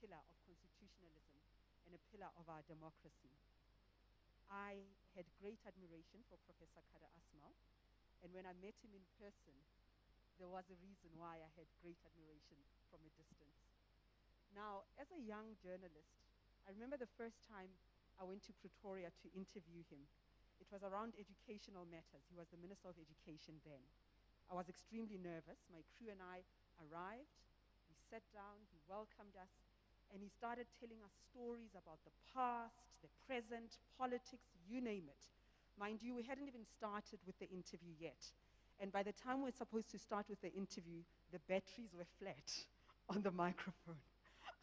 pillar of constitutionalism and a pillar of our democracy. I had great admiration for Professor Kader Asmal, and when I met him in person, there was a reason why I had great admiration from a distance. Now, as a young journalist, I remember the first time I went to Pretoria to interview him. It was around educational matters. He was the Minister of Education then. I was extremely nervous. My crew and I arrived. We sat down, he welcomed us, and he started telling us stories about the past, the present, politics, you name it. Mind you, we hadn't even started with the interview yet. And by the time we were supposed to start with the interview, the batteries were flat on the microphone.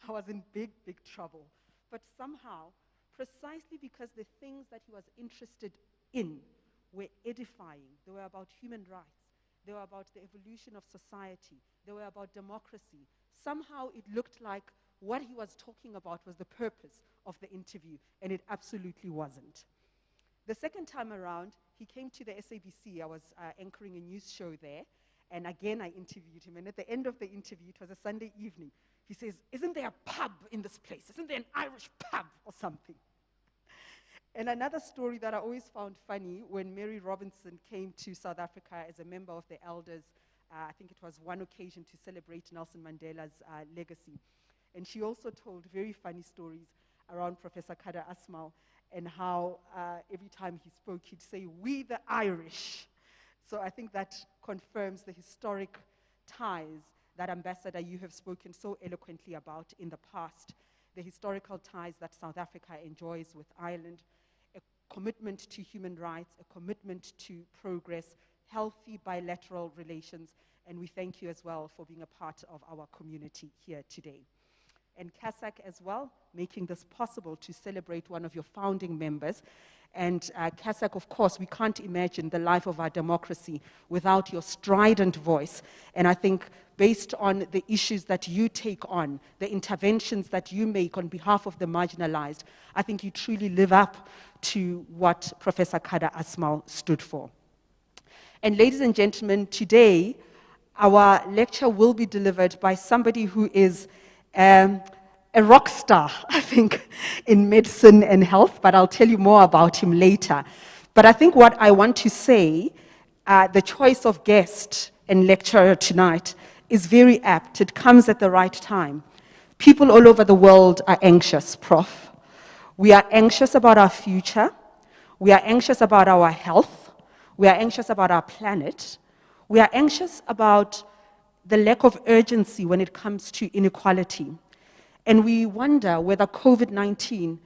I was in big, big trouble. But somehow, precisely because the things that he was interested in were edifying, they were about human rights, they were about the evolution of society, they were about democracy, somehow it looked like what he was talking about was the purpose of the interview, and it absolutely wasn't. The second time around, he came to the SABC. I was anchoring a news show there, and again I interviewed him, and at the end of the interview, it was a Sunday evening, he says, "Isn't there a pub in this place? Isn't there an Irish pub or something?" And another story that I always found funny, when Mary Robinson came to South Africa as a member of the elders, I think it was one occasion to celebrate Nelson Mandela's legacy. And she also told very funny stories around Professor Kader Asmal and how every time he spoke, he'd say, "We the Irish." So I think that confirms the historic ties that, Ambassador, you have spoken so eloquently about in the past, the historical ties that South Africa enjoys with Ireland, a commitment to human rights, a commitment to progress, healthy bilateral relations, and we thank you as well for being a part of our community here today. And Casac as well, making this possible to celebrate one of your founding members. And Casac, of course, we can't imagine the life of our democracy without your strident voice. And I think based on the issues that you take on, the interventions that you make on behalf of the marginalized, I think you truly live up to what Professor Kader Asmal stood for. And ladies and gentlemen, today, our lecture will be delivered by somebody who is a rock star, I think, in medicine and health, but I'll tell you more about him later. But I think what I want to say, the choice of guest and lecturer tonight is very apt. It comes at the right time. People all over the world are anxious, Prof. We are anxious about our future. We are anxious about our health. We are anxious about our planet. We are anxious about the lack of urgency when it comes to inequality. And we wonder whether COVID-19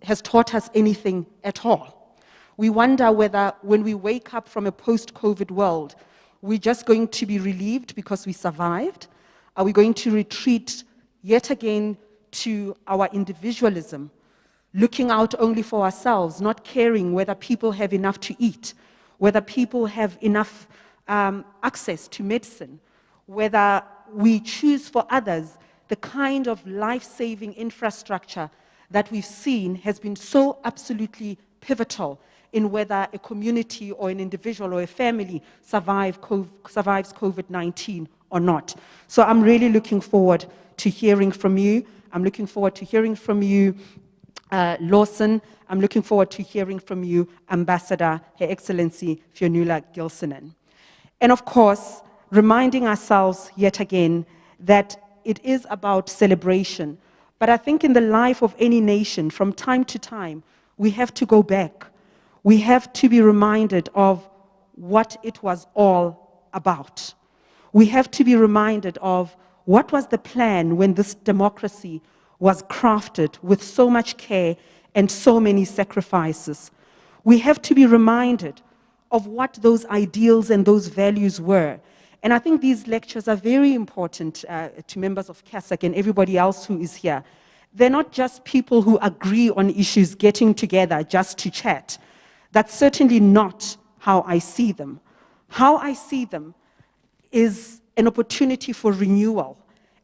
has taught us anything at all. We wonder whether when we wake up from a post-COVID world, we're just going to be relieved because we survived? Are we going to retreat yet again to our individualism, looking out only for ourselves, not caring whether people have enough to eat, whether people have enough access to medicine, whether we choose for others the kind of life-saving infrastructure that we've seen has been so absolutely pivotal in whether a community or an individual or a family survives COVID-19 or not. So I'm really looking forward to hearing from you. I'm looking forward to hearing from you, Lawson. I'm looking forward to hearing from you, Ambassador, Her Excellency Fionnuala Gilsenan. And of course, reminding ourselves yet again that it is about celebration. But I think in the life of any nation, from time to time, we have to go back. We have to be reminded of what it was all about. We have to be reminded of what was the plan when this democracy was crafted with so much care and so many sacrifices. We have to be reminded of what those ideals and those values were. And I think these lectures are very important to members of Casac and everybody else who is here. They're not just people who agree on issues getting together just to chat. That's certainly not how I see them. How I see them is an opportunity for renewal,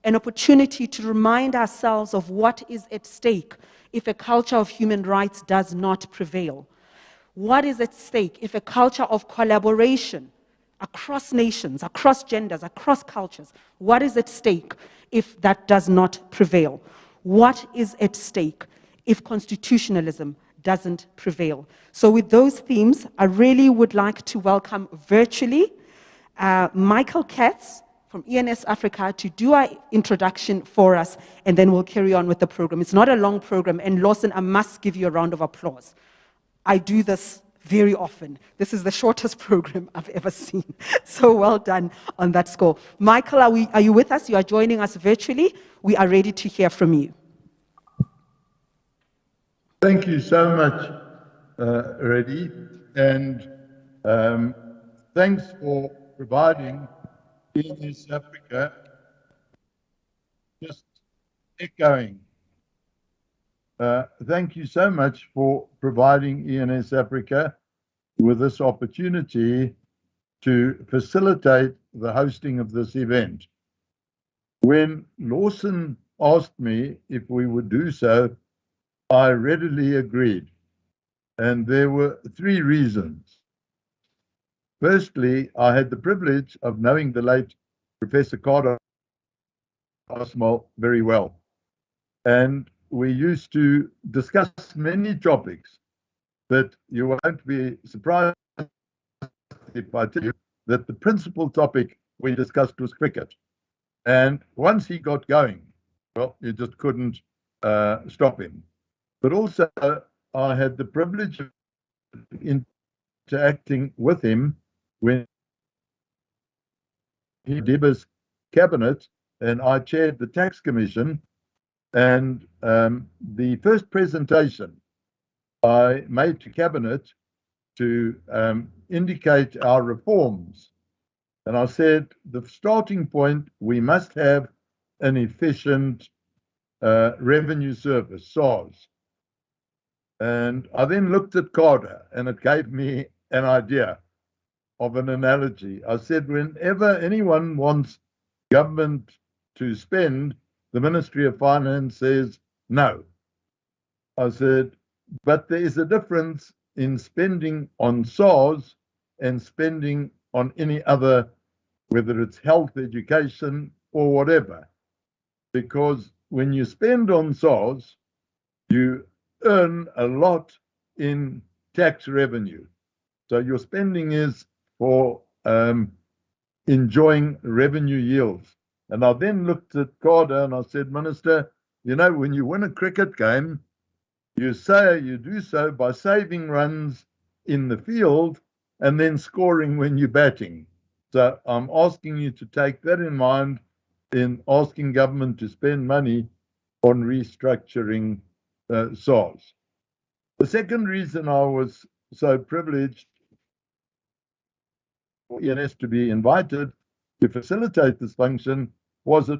an opportunity to remind ourselves of what is at stake if a culture of human rights does not prevail. What is at stake if a culture of collaboration across nations, across genders, across cultures, what is at stake if that does not prevail? What is at stake if constitutionalism doesn't prevail? So with those themes, I really would like to welcome virtually Michael Katz from ENS Africa to do our introduction for us, and then we'll carry on with the program. It's not a long program, and Lawson, I must give you a round of applause. I do this very often. This is the shortest program I've ever seen. So well done on that score. Michael, are you with us? You are joining us virtually. We are ready to hear from you. Thank you so much, Reddy, and thanks for providing ENS Africa, just echoing. Thank you so much for providing ENS Africa with this opportunity to facilitate the hosting of this event. When Lawson asked me if we would do so, I readily agreed. And there were three reasons. Firstly, I had the privilege of knowing the late Professor Kader Asmal very well. And we used to discuss many topics that you won't be surprised if I tell you that the principal topic we discussed was cricket. And once he got going, well, you just couldn't stop him. But also, I had the privilege of interacting with him when he did his cabinet and I chaired the tax commission. And the first presentation I made to cabinet to indicate our reforms. And I said, the starting point, we must have an efficient revenue service, SARS. And I then looked at Kader, and it gave me an idea of an analogy. I said, whenever anyone wants government to spend, the Ministry of Finance says no. I said, but there is a difference in spending on SARS and spending on any other, whether it's health, education, or whatever. Because when you spend on SARS, you earn a lot in tax revenue. So your spending is for enjoying revenue yields. And I then looked at Kader and I said, Minister, you know, when you win a cricket game, you do so by saving runs in the field and then scoring when you're batting. So I'm asking you to take that in mind in asking government to spend money on restructuring SARS. The second reason I was so privileged for ENS to be invited to facilitate this function was it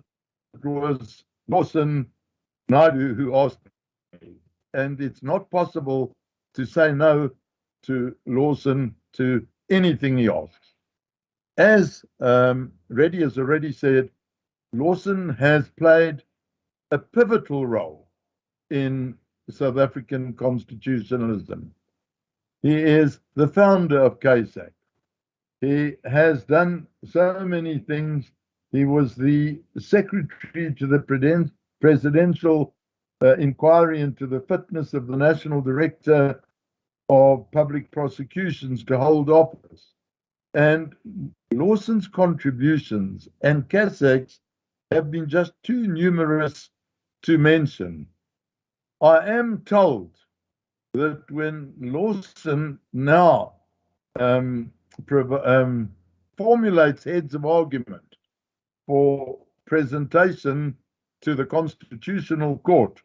was Lawson Naidu who asked me. And it's not possible to say no to Lawson to anything he asks. As Reddy has already said, Lawson has played a pivotal role in South African constitutionalism. He is the founder of Casac. He has done so many things. He was the secretary to the presidential inquiry into the fitness of the National Director of Public Prosecutions to hold office. And Lawson's contributions and Casac's have been just too numerous to mention. I am told that when Lawson now formulates heads of argument for presentation to the Constitutional Court,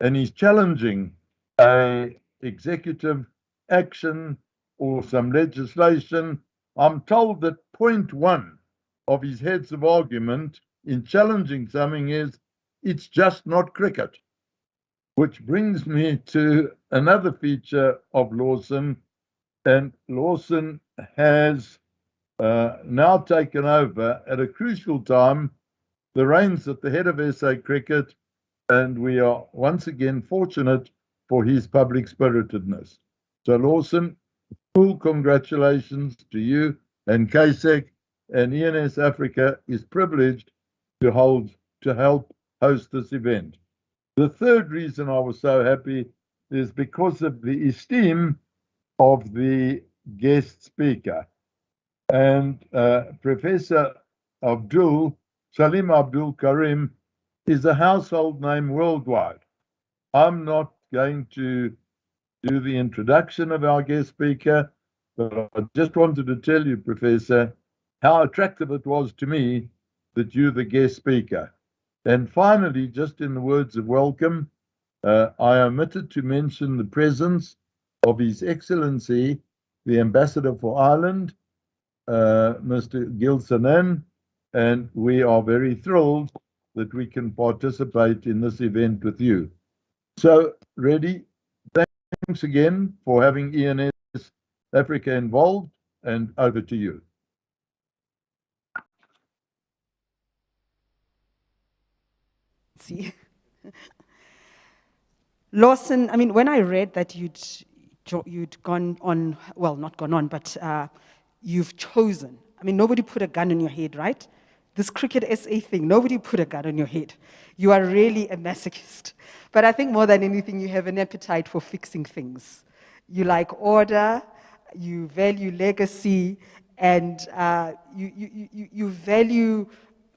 and he's challenging a executive action or some legislation, I'm told that point one of his heads of argument in challenging something is, it's just not cricket. Which brings me to another feature of Lawson, and Lawson has now taken over at a crucial time the reins at the head of SA Cricket, and we are once again fortunate for his public spiritedness. So Lawson, full congratulations to you and Casac, and ENS Africa is privileged to help host this event. The third reason I was so happy is because of the esteem of the guest speaker. And Professor Salim Abdul Karim, is a household name worldwide. I'm not going to do the introduction of our guest speaker, but I just wanted to tell you, Professor, how attractive it was to me that you're the guest speaker. And finally, just in the words of welcome, I omitted to mention the presence of His Excellency, the Ambassador for Ireland, Mr. Gil Sanan, and we are very thrilled that we can participate in this event with you. So, Reddy, thanks again for having ENS Africa involved, and over to you. See. Lawson, I mean, when I read that you'd gone on, well, not gone on, but you've chosen. I mean, nobody put a gun on your head, right? This Cricket SA thing, nobody put a gun on your head. You are really a masochist. But I think more than anything, you have an appetite for fixing things. You like order, you value legacy, and you value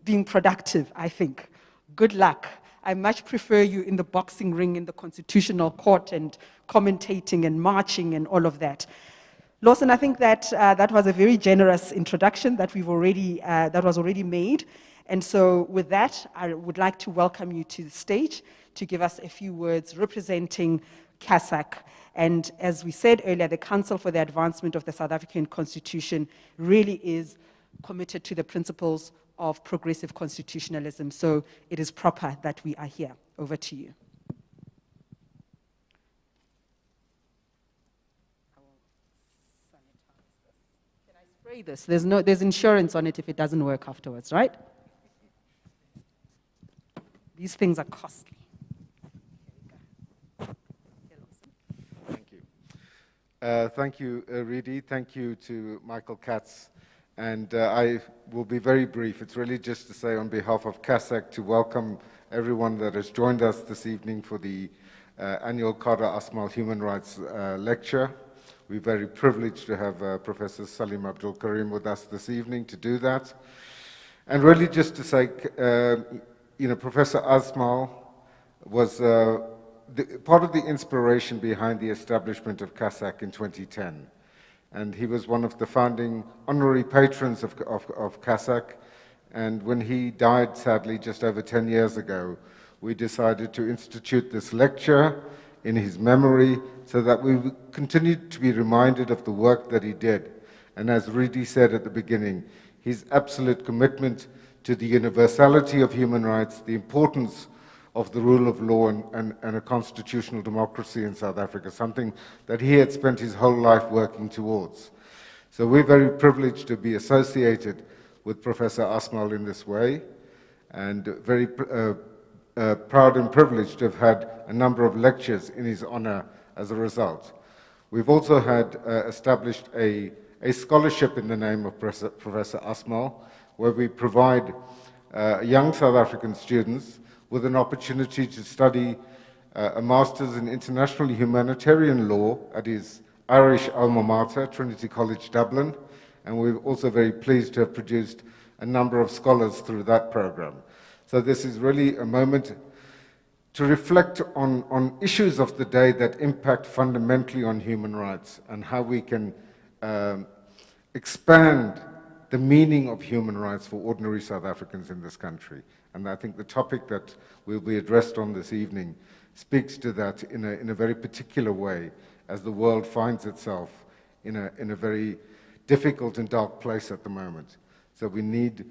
being productive, I think. Good luck. I much prefer you in the boxing ring in the Constitutional Court and commentating and marching and all of that. Lawson, I think that that was a very generous introduction that was already made. And so with that, I would like to welcome you to the stage to give us a few words representing Casac. And as we said earlier, the Council for the Advancement of the South African Constitution really is committed to the principles of progressive constitutionalism. So it is proper that we are here. Over to you. Can I spray this? There's insurance on it if it doesn't work afterwards, right? These things are costly. Thank you. Thank you, Redi. Thank you to Michael Katz. And I will be very brief. It's really just to say on behalf of Casac to welcome everyone that has joined us this evening for the annual Kader Asmal Human Rights Lecture. We're very privileged to have Professor Salim Abdul Karim with us this evening to do that. And really just to say, Professor Asmal was part of the inspiration behind the establishment of Casac in 2010. And he was one of the founding honorary patrons of Casac. And when he died, sadly, just over 10 years ago, we decided to institute this lecture in his memory so that we continued to be reminded of the work that he did. And as Redi said at the beginning, his absolute commitment to the universality of human rights, the importance of the rule of law and a constitutional democracy in South Africa, something that he had spent his whole life working towards. So we're very privileged to be associated with Professor Asmal in this way, and very proud and privileged to have had a number of lectures in his honor as a result. We've also had established a scholarship in the name of Professor Asmal, where we provide young South African students with an opportunity to study a master's in international humanitarian law at his Irish alma mater, Trinity College Dublin, and we're also very pleased to have produced a number of scholars through that program. So this is really a moment to reflect on issues of the day that impact fundamentally on human rights and how we can expand the meaning of human rights for ordinary South Africans in this country. And I think the topic that will be addressed on this evening speaks to that in a very particular way as the world finds itself in a very difficult and dark place at the moment. So we need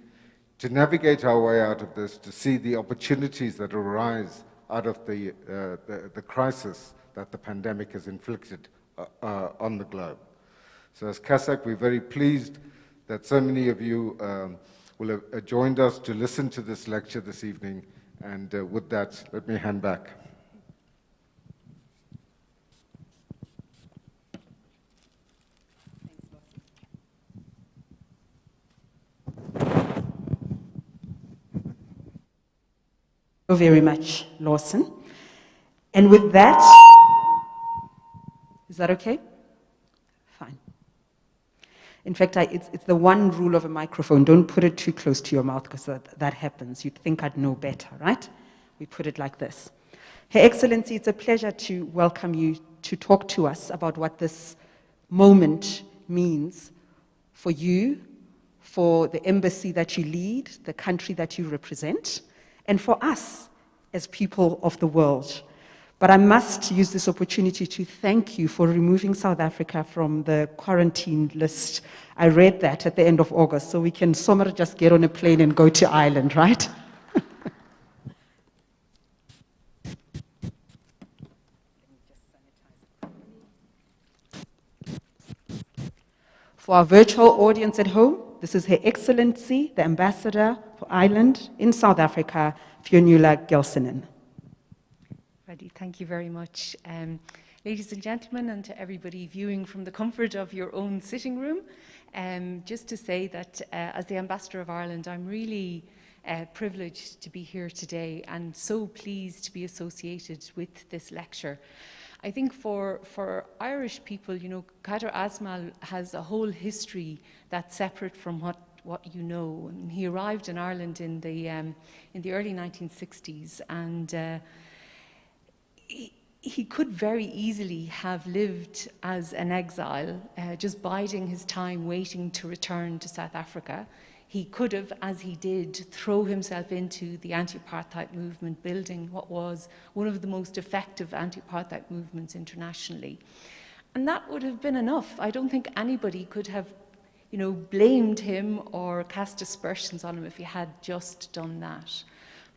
to navigate our way out of this, to see the opportunities that arise out of the crisis that the pandemic has inflicted on the globe. So as Casac, we're very pleased that so many of you will have joined us to listen to this lecture this evening. And with that, let me hand back. Thank you very much, Lawson. And with that, is that okay? Fine. In fact, it's the one rule of a microphone. Don't put it too close to your mouth because that happens. You'd think I'd know better, right? We put it like this. Her Excellency, it's a pleasure to welcome you to talk to us about what this moment means for you, for the embassy that you lead, the country that you represent, and for us as people of the world. But I must use this opportunity to thank you for removing South Africa from the quarantine list. I read that at the end of August, so we can somewhere just get on a plane and go to Ireland, right? For our virtual audience at home, this is Her Excellency, the Ambassador for Ireland in South Africa, Fionnuala Gelsinen. Ready, thank you very much. Ladies and gentlemen, and to everybody viewing from the comfort of your own sitting room, just to say that as the Ambassador of Ireland, I'm really privileged to be here today and so pleased to be associated with this lecture. I think for Irish people, you know, Kader Asmal has a whole history that's separate from what you know. And he arrived in Ireland in the early 1960s, and he could very easily have lived as an exile, just biding his time, waiting to return to South Africa. He could have, as he did, throw himself into the anti-apartheid movement, building what was one of the most effective anti-apartheid movements internationally. And that would have been enough. I don't think anybody could have, you know, blamed him or cast aspersions on him if he had just done that.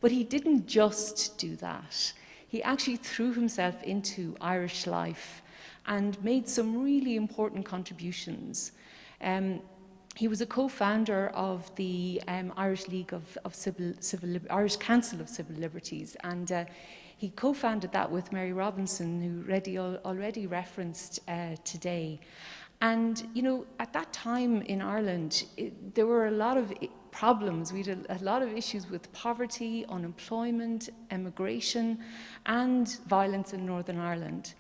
But he didn't just do that. He actually threw himself into Irish life and made some really important contributions. He was a co-founder of the Irish League of Irish Council of Civil Liberties, and he co-founded that with Mary Robinson, who Reddy already referenced today. And you know, at that time in Ireland, there were a lot of problems. We had a lot of issues with poverty, unemployment, immigration, and violence in Northern Ireland.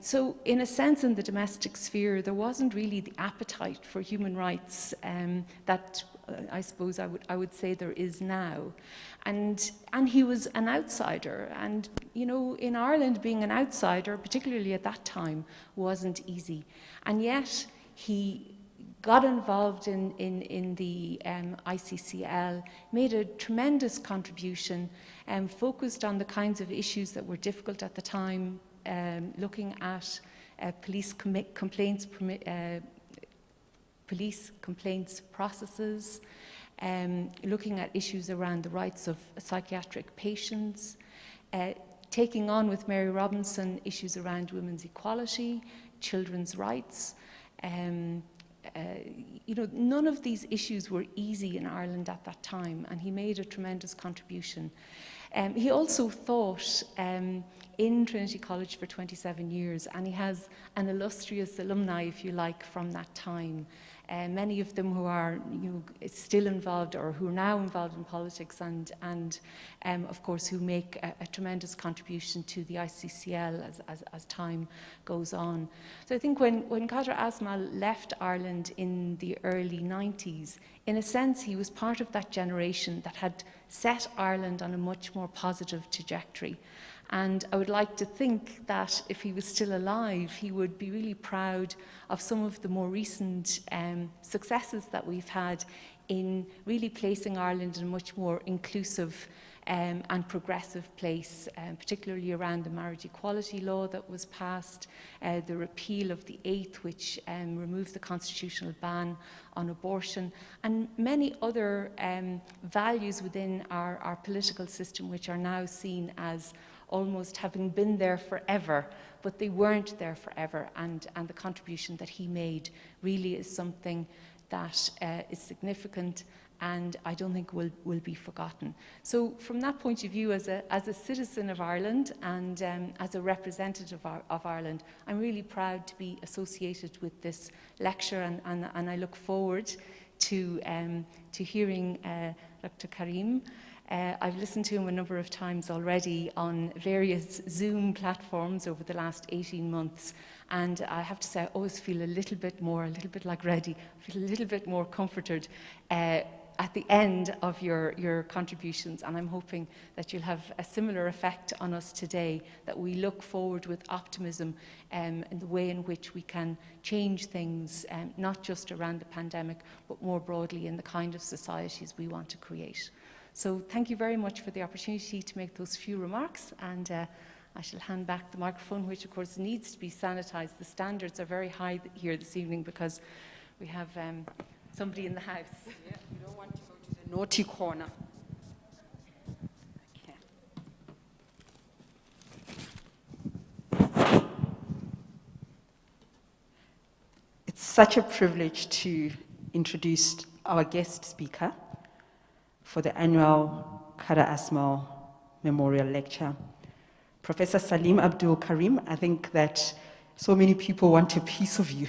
So in a sense, in the domestic sphere, there wasn't really the appetite for human rights that I suppose I would say there is now. And he was an outsider. And, you know, in Ireland, being an outsider, particularly at that time, wasn't easy. And yet, he got involved in the ICCL, made a tremendous contribution, and focused on the kinds of issues that were difficult at the time, looking at police complaints processes, looking at issues around the rights of psychiatric patients, taking on with Mary Robinson issues around women's equality, children's rights. You know, none of these issues were easy in Ireland at that time, and he made a tremendous contribution. He also taught in Trinity College for 27 years, and he has an illustrious alumni, if you like, from that time. Many of them who are still involved or who are now involved in politics and of course, who make a tremendous contribution to the ICCL as time goes on. So I think when Kader Asmal left Ireland in the early 90s, in a sense, he was part of that generation that had set Ireland on a much more positive trajectory. And I would like to think that if he was still alive, he would be really proud of some of the more recent successes that we've had in really placing Ireland in a much more inclusive and progressive place, particularly around the marriage equality law that was passed, the repeal of the 8th, which removed the constitutional ban on abortion, and many other values within our political system, which are now seen as almost having been there forever, but they weren't there forever, and the contribution that he made really is something that is significant and I don't think will be forgotten. So from that point of view, as a citizen of Ireland and as a representative of Ireland, I'm really proud to be associated with this lecture, and I look forward to hearing Dr. Karim. I've listened to him a number of times already on various Zoom platforms over the last 18 months. And I have to say, I always feel a little bit like Reddy, I feel a little bit more comforted at the end of your contributions. And I'm hoping that you'll have a similar effect on us today, that we look forward with optimism in the way in which we can change things, not just around the pandemic, but more broadly in the kind of societies we want to create. So thank you very much for the opportunity to make those few remarks, and I shall hand back the microphone, which of course needs to be sanitized. The standards are very high here this evening because we have somebody in the house. Yeah, you don't want to go to the naughty corner. Okay. It's such a privilege to introduce our guest speaker for the annual Kader Asmal Memorial Lecture. Professor Salim Abdul Karim, I think that so many people want a piece of you.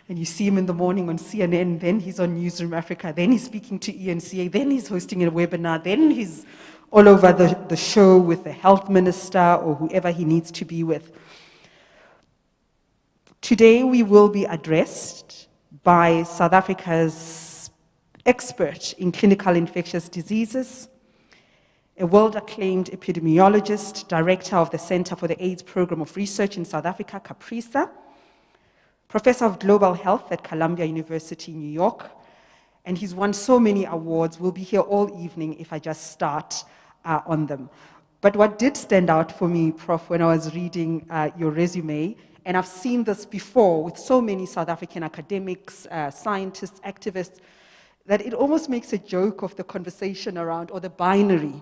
And you see him in the morning on CNN, then he's on Newsroom Africa, then he's speaking to ENCA, then he's hosting a webinar, then he's all over the show with the health minister or whoever he needs to be with. Today we will be addressed by South Africa's expert in clinical infectious diseases, a world-acclaimed epidemiologist, director of the Center for the AIDS Program of Research in South Africa, CAPRISA, professor of global health at Columbia University, New York, and he's won so many awards. We'll be here all evening if I just start on them. But what did stand out for me, Prof, when I was reading your resume, and I've seen this before with so many South African academics, scientists, activists, that it almost makes a joke of the conversation around, or the binary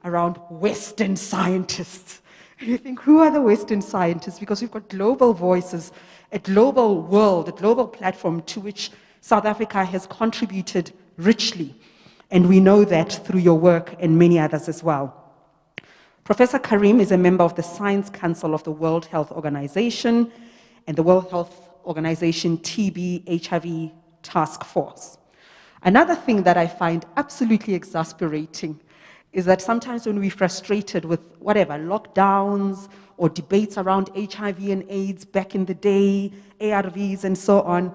around Western scientists. And you think, who are the Western scientists? Because we've got global voices, a global world, a global platform to which South Africa has contributed richly. And we know that through your work and many others as well. Professor Karim is a member of the Science Council of the World Health Organization and the World Health Organization TB HIV Task Force. Another thing that I find absolutely exasperating is that sometimes when we're frustrated with whatever, lockdowns or debates around HIV and AIDS back in the day, ARVs and so on,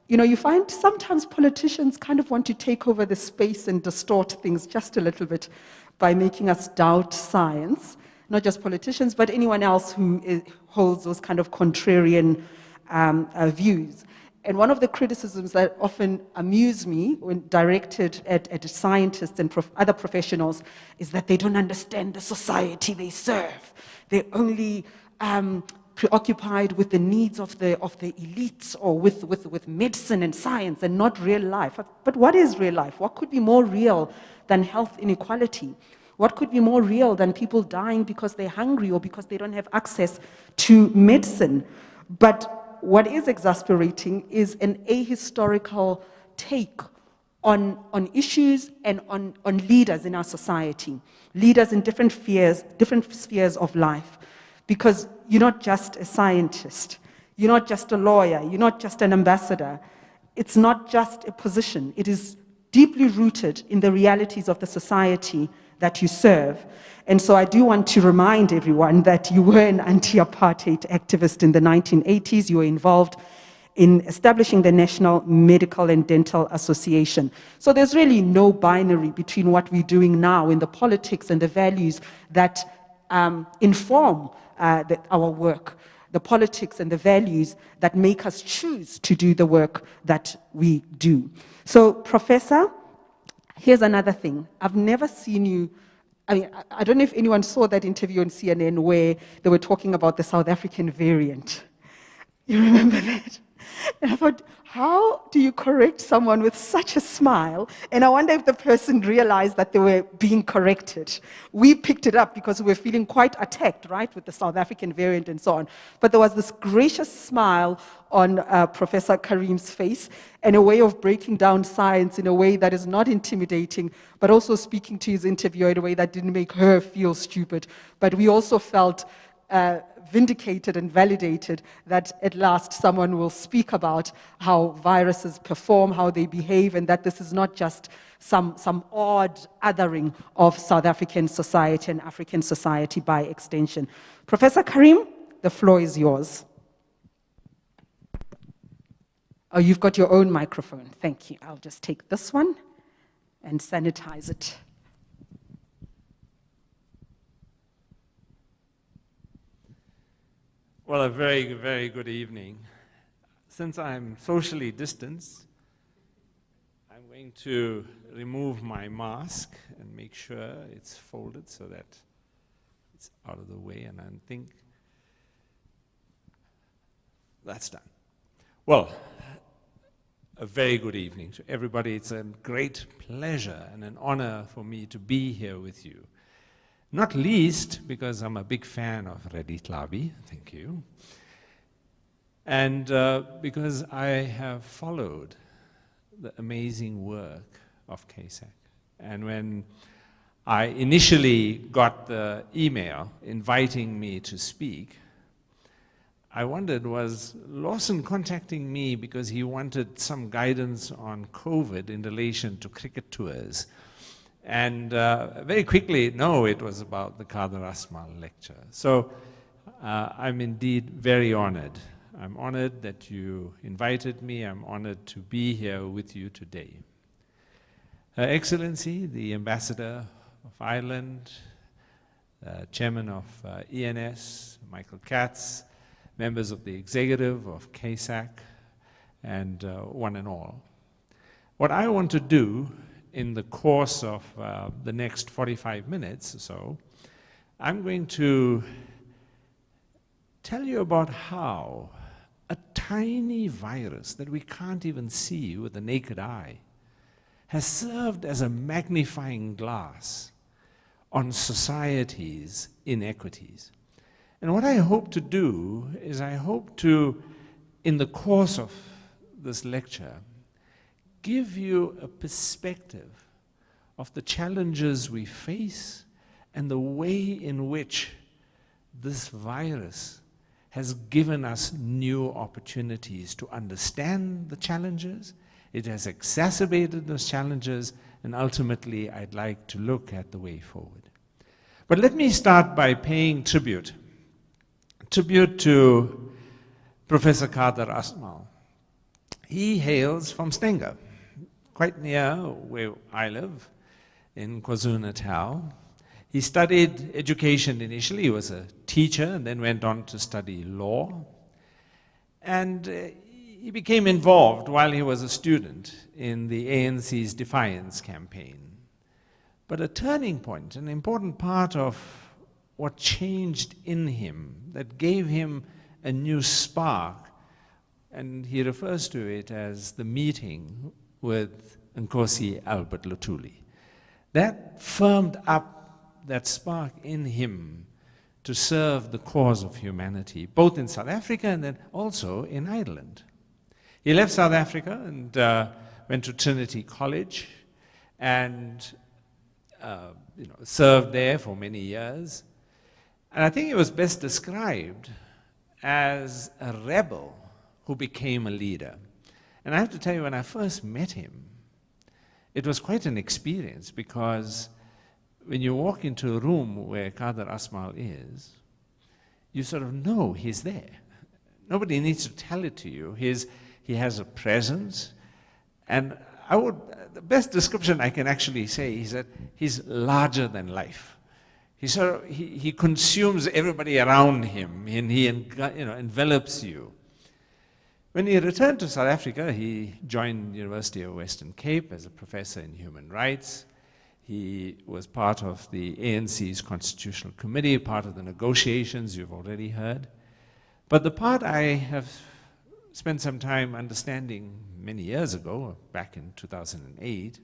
you find sometimes politicians kind of want to take over the space and distort things just a little bit by making us doubt science. Not just politicians, but anyone else who holds those kind of contrarian views. And one of the criticisms that often amuse me when directed at scientists and other professionals is that they don't understand the society they serve. They're only preoccupied with the needs of the elites or with medicine and science and not real life. But what is real life? What could be more real than health inequality? What could be more real than people dying because they're hungry or because they don't have access to medicine? But what is exasperating is an ahistorical take on issues and on leaders in our society, leaders in different spheres of life. Because you're not just a scientist, you're not just a lawyer, you're not just an ambassador. It's not just a position. It is deeply rooted in the realities of the society that you serve. And so I do want to remind everyone that you were an anti-apartheid activist in the 1980s. You were involved in establishing the National Medical and Dental Association. So there's really no binary between what we're doing now in the politics and the values that inform our work, the politics and the values that make us choose to do the work that we do. So, Professor, here's another thing. I've never seen you, I don't know if anyone saw that interview on CNN where they were talking about the South African variant. You remember that? And I thought, how do you correct someone with such a smile? And I wonder if the person realized that they were being corrected. We picked it up because we were feeling quite attacked, right, with the South African variant and so on. But there was this gracious smile on Professor Karim's face and a way of breaking down science in a way that is not intimidating, but also speaking to his interviewer in a way that didn't make her feel stupid. But we also felt vindicated and validated that at last someone will speak about how viruses perform, how they behave, and that this is not just some odd othering of South African society and African society by extension. Professor Karim, the floor is yours. Oh, you've got your own microphone. Thank you. I'll just take this one and sanitize it. Well, a very, very good evening. Since I'm socially distanced, I'm going to remove my mask and make sure it's folded so that it's out of the way, and I think that's done. Well, a very good evening to everybody. It's a great pleasure and an honor for me to be here with you. Not least because I'm a big fan of Reddy Tlabi, thank you, and because I have followed the amazing work of Casac. And when I initially got the email inviting me to speak, I wondered, was Lawson contacting me because he wanted some guidance on COVID in relation to cricket tours? And very quickly, no, it was about the Kader Asmal lecture. So I'm indeed very honored. I'm honored that you invited me. I'm honored to be here with you today. Her Excellency, the Ambassador of Ireland, Chairman of ENS, Michael Katz, members of the executive of Casac, and one and all. What I want to do in the course of the next 45 minutes or so, I'm going to tell you about how a tiny virus that we can't even see with the naked eye has served as a magnifying glass on society's inequities. And what I hope to do is I hope to, in the course of this lecture, give you a perspective of the challenges we face and the way in which this virus has given us new opportunities to understand the challenges. It has exacerbated those challenges, and ultimately I'd like to look at the way forward. But let me start by paying tribute to Professor Kader Asmal. He hails from Stenga, quite near where I live, in KwaZulu-Natal. He studied education initially. He was a teacher and then went on to study law. And he became involved while he was a student in the ANC's Defiance campaign. But a turning point, an important part of what changed in him, that gave him a new spark, and he refers to it as the meeting with Nkosi Albert Luthuli. That firmed up that spark in him to serve the cause of humanity, both in South Africa and then also in Ireland. He left South Africa and went to Trinity College and served there for many years. And I think he was best described as a rebel who became a leader. And I have to tell you, when I first met him, it was quite an experience, because when you walk into a room where Kader Asmal is, you sort of know he's there. Nobody needs to tell it to you. He has a presence, and the best description I can actually say is that he's larger than life. He consumes everybody around him, and he envelops you. When he returned to South Africa, he joined the University of Western Cape as a professor in human rights. He was part of the ANC's Constitutional Committee, part of the negotiations you've already heard. But the part I have spent some time understanding many years ago, back in 2008,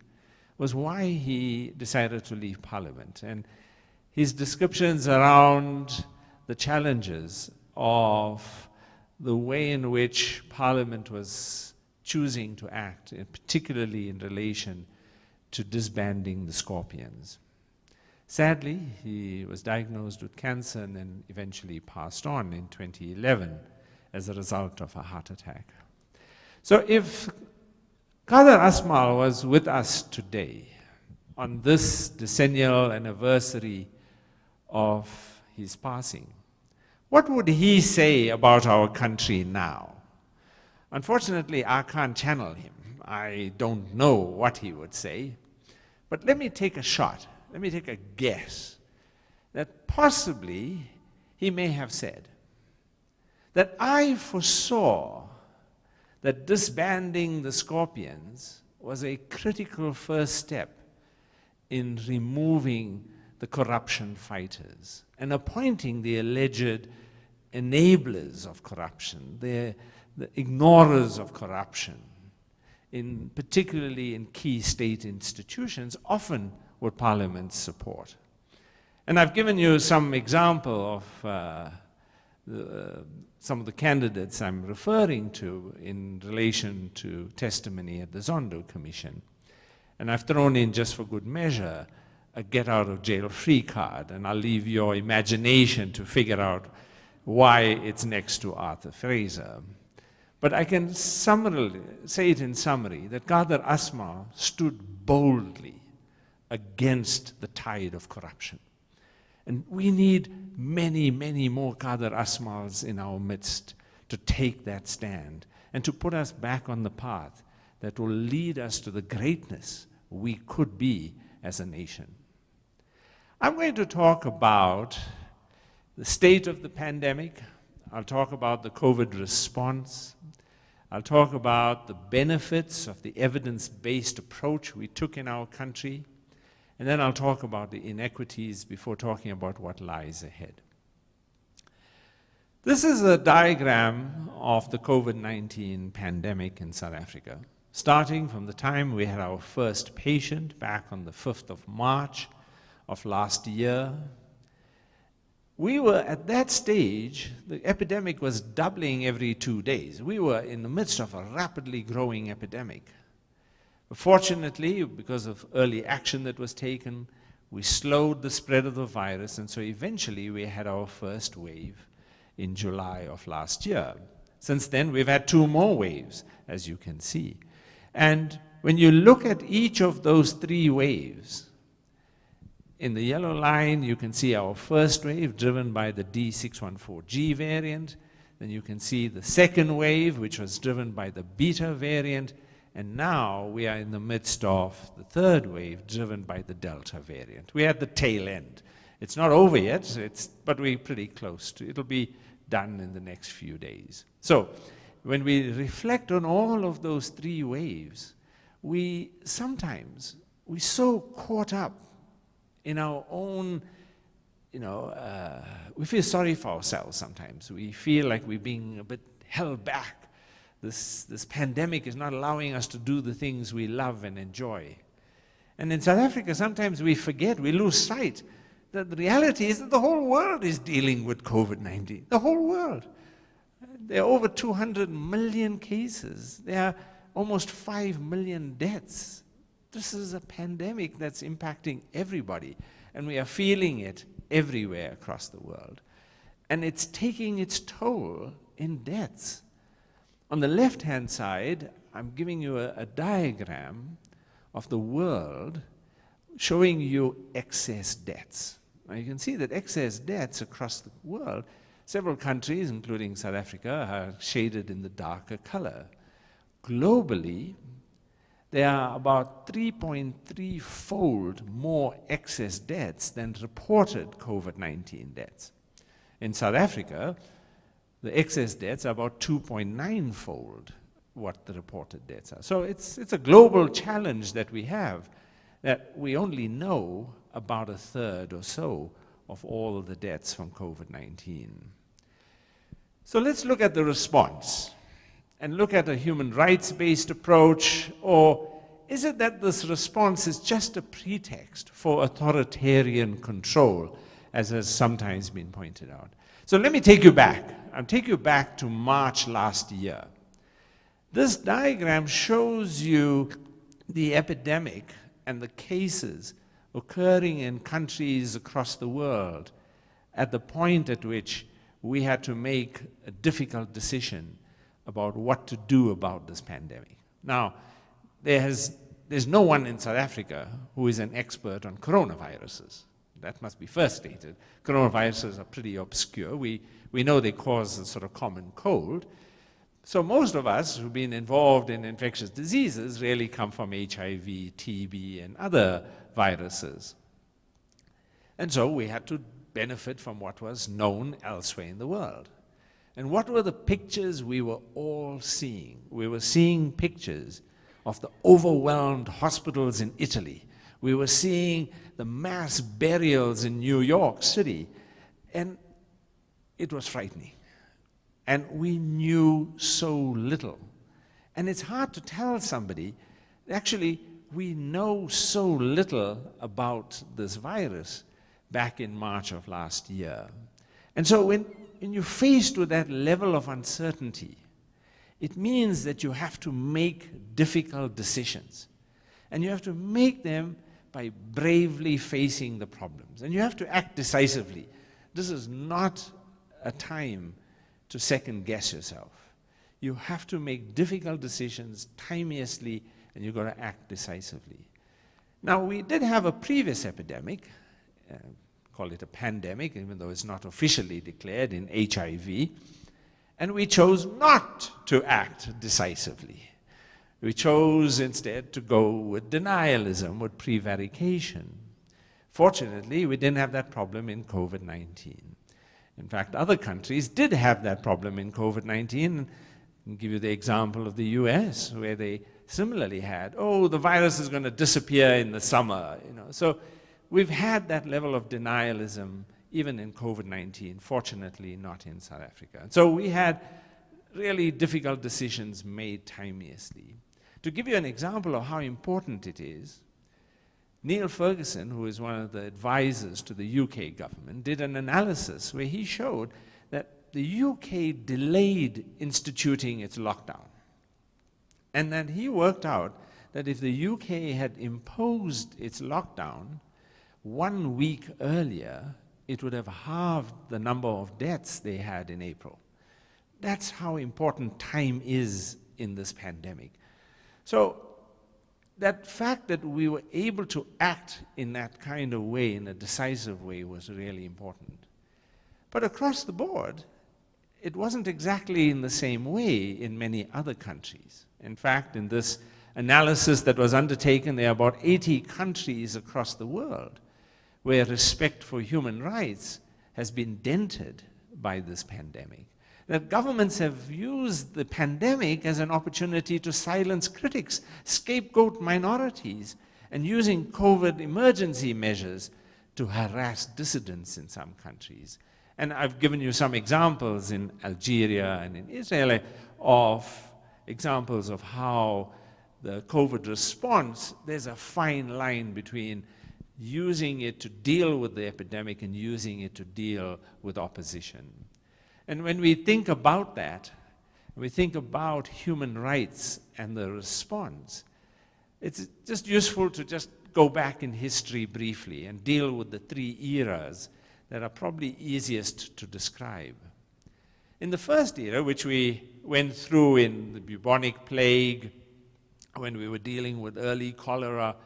was why he decided to leave Parliament. And his descriptions around the challenges of the way in which Parliament was choosing to act, and particularly in relation to disbanding the Scorpions. Sadly, he was diagnosed with cancer and then eventually passed on in 2011 as a result of a heart attack. So if Kader Asmal was with us today on this decennial anniversary of his passing, what would he say about our country now? Unfortunately, I can't channel him. I don't know what he would say. But let me take a shot. Let me take a guess that possibly he may have said that I foresaw that disbanding the Scorpions was a critical first step in removing the corruption fighters and appointing the alleged enablers of corruption, the ignorers of corruption, particularly in key state institutions, often with Parliament's support. And I've given you some example of some of the candidates I'm referring to in relation to testimony at the Zondo Commission. And I've thrown in, just for good measure, a get-out-of-jail-free card, and I'll leave your imagination to figure out why it's next to Arthur Fraser. But I can say it in summary, that Kader Asmal stood boldly against the tide of corruption. And we need many, many more Kader Asmals in our midst to take that stand and to put us back on the path that will lead us to the greatness we could be as a nation. I'm going to talk about the state of the pandemic. I'll talk about the COVID response. I'll talk about the benefits of the evidence-based approach we took in our country. And then I'll talk about the inequities before talking about what lies ahead. This is a diagram of the COVID-19 pandemic in South Africa, starting from the time we had our first patient back on the 5th of March of last year. We were at that stage, the epidemic was doubling every 2 days. We were in the midst of a rapidly growing epidemic. Fortunately, because of early action that was taken, we slowed the spread of the virus, and so eventually we had our first wave in July of last year. Since then, we've had 2 more waves, as you can see. And when you look at each of those 3 waves, in the yellow line, you can see our first wave driven by the D614G variant. Then you can see the second wave, which was driven by the Beta variant. And now we are in the midst of the third wave driven by the Delta variant. We're at the tail end. It's not over yet, but we're pretty close to it. It'll be done in the next few days. So when we reflect on all of those 3 waves, we're so caught up in our own, we feel sorry for ourselves sometimes. We feel like we're being a bit held back. This pandemic is not allowing us to do the things we love and enjoy. And in South Africa, sometimes we forget, we lose sight that the reality is that the whole world is dealing with COVID-19. The whole world. There are over 200 million cases. There are almost 5 million deaths. This is a pandemic that's impacting everybody, and we are feeling it everywhere across the world. And it's taking its toll in deaths. On the left-hand side, I'm giving you a diagram of the world showing you excess deaths. Now you can see that excess deaths across the world, several countries, including South Africa, are shaded in the darker color. Globally, there are about 3.3-fold more excess deaths than reported COVID-19 deaths. In South Africa, the excess deaths are about 2.9-fold what the reported deaths are. So it's a global challenge that we have, that we only know about 1/3 or so of all the deaths from COVID-19. So let's look at the response and look at a human rights-based approach, or is it that this response is just a pretext for authoritarian control, as has sometimes been pointed out? So let me take you back. I'll take you back to March last year. This diagram shows you the epidemic and the cases occurring in countries across the world at the point at which we had to make a difficult decision about what to do about this pandemic. Now, there's no one in South Africa who is an expert on coronaviruses. That must be first stated. Coronaviruses are pretty obscure. We know they cause a sort of common cold. So most of us who've been involved in infectious diseases really come from HIV, TB, and other viruses. And so we had to benefit from what was known elsewhere in the world. And what were the pictures we were all seeing? We were seeing pictures of the overwhelmed hospitals in Italy. We were seeing the mass burials in New York City. And it was frightening. And we knew so little. And it's hard to tell somebody, actually, we know so little about this virus back in March of last year. And so when you're faced with that level of uncertainty, it means that you have to make difficult decisions. And you have to make them by bravely facing the problems. And you have to act decisively. This is not a time to second guess yourself. You have to make difficult decisions timeously, and you've got to act decisively. Now, we did have a previous epidemic, call it a pandemic, even though it's not officially declared, in HIV, and we chose not to act decisively. We chose instead to go with denialism, with prevarication. Fortunately, we didn't have that problem in COVID-19. In fact, other countries did have that problem in COVID-19. I'll give you the example of the US, where they similarly had, oh, the virus is going to disappear in the summer. So we've had that level of denialism even in COVID-19, fortunately not in South Africa. And so we had really difficult decisions made timeously. To give you an example of how important it is, Neil Ferguson, who is one of the advisors to the UK government, did an analysis where he showed that the UK delayed instituting its lockdown. And that he worked out that if the UK had imposed its lockdown 1 week earlier, it would have halved the number of deaths they had in April. That's how important time is in this pandemic. So that fact that we were able to act in that kind of way, in a decisive way, was really important. But across the board, it wasn't exactly in the same way in many other countries. In fact, in this analysis that was undertaken, there are about 80 countries across the world where respect for human rights has been dented by this pandemic. That governments have used the pandemic as an opportunity to silence critics, scapegoat minorities, and using COVID emergency measures to harass dissidents in some countries. And I've given you some examples in Algeria and in Israel of examples of how the COVID response, there's a fine line between using it to deal with the epidemic and using it to deal with opposition. And when we think about that, we think about human rights and the response, it's just useful to just go back in history briefly and deal with the 3 eras that are probably easiest to describe. In the first era, which we went through in the bubonic plague, when we were dealing with early cholera,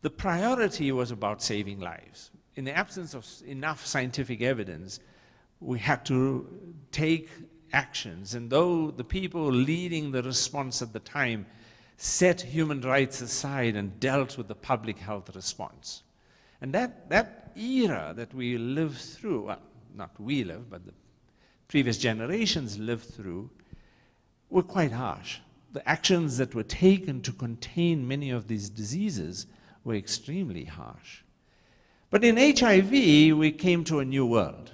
the priority was about saving lives. In the absence of enough scientific evidence, we had to take actions, and though the people leading the response at the time set human rights aside and dealt with the public health response. And that era that we lived through, well, not we lived, but the previous generations lived through, were quite harsh. The actions that were taken to contain many of these diseases were extremely harsh. But in HIV, we came to a new world.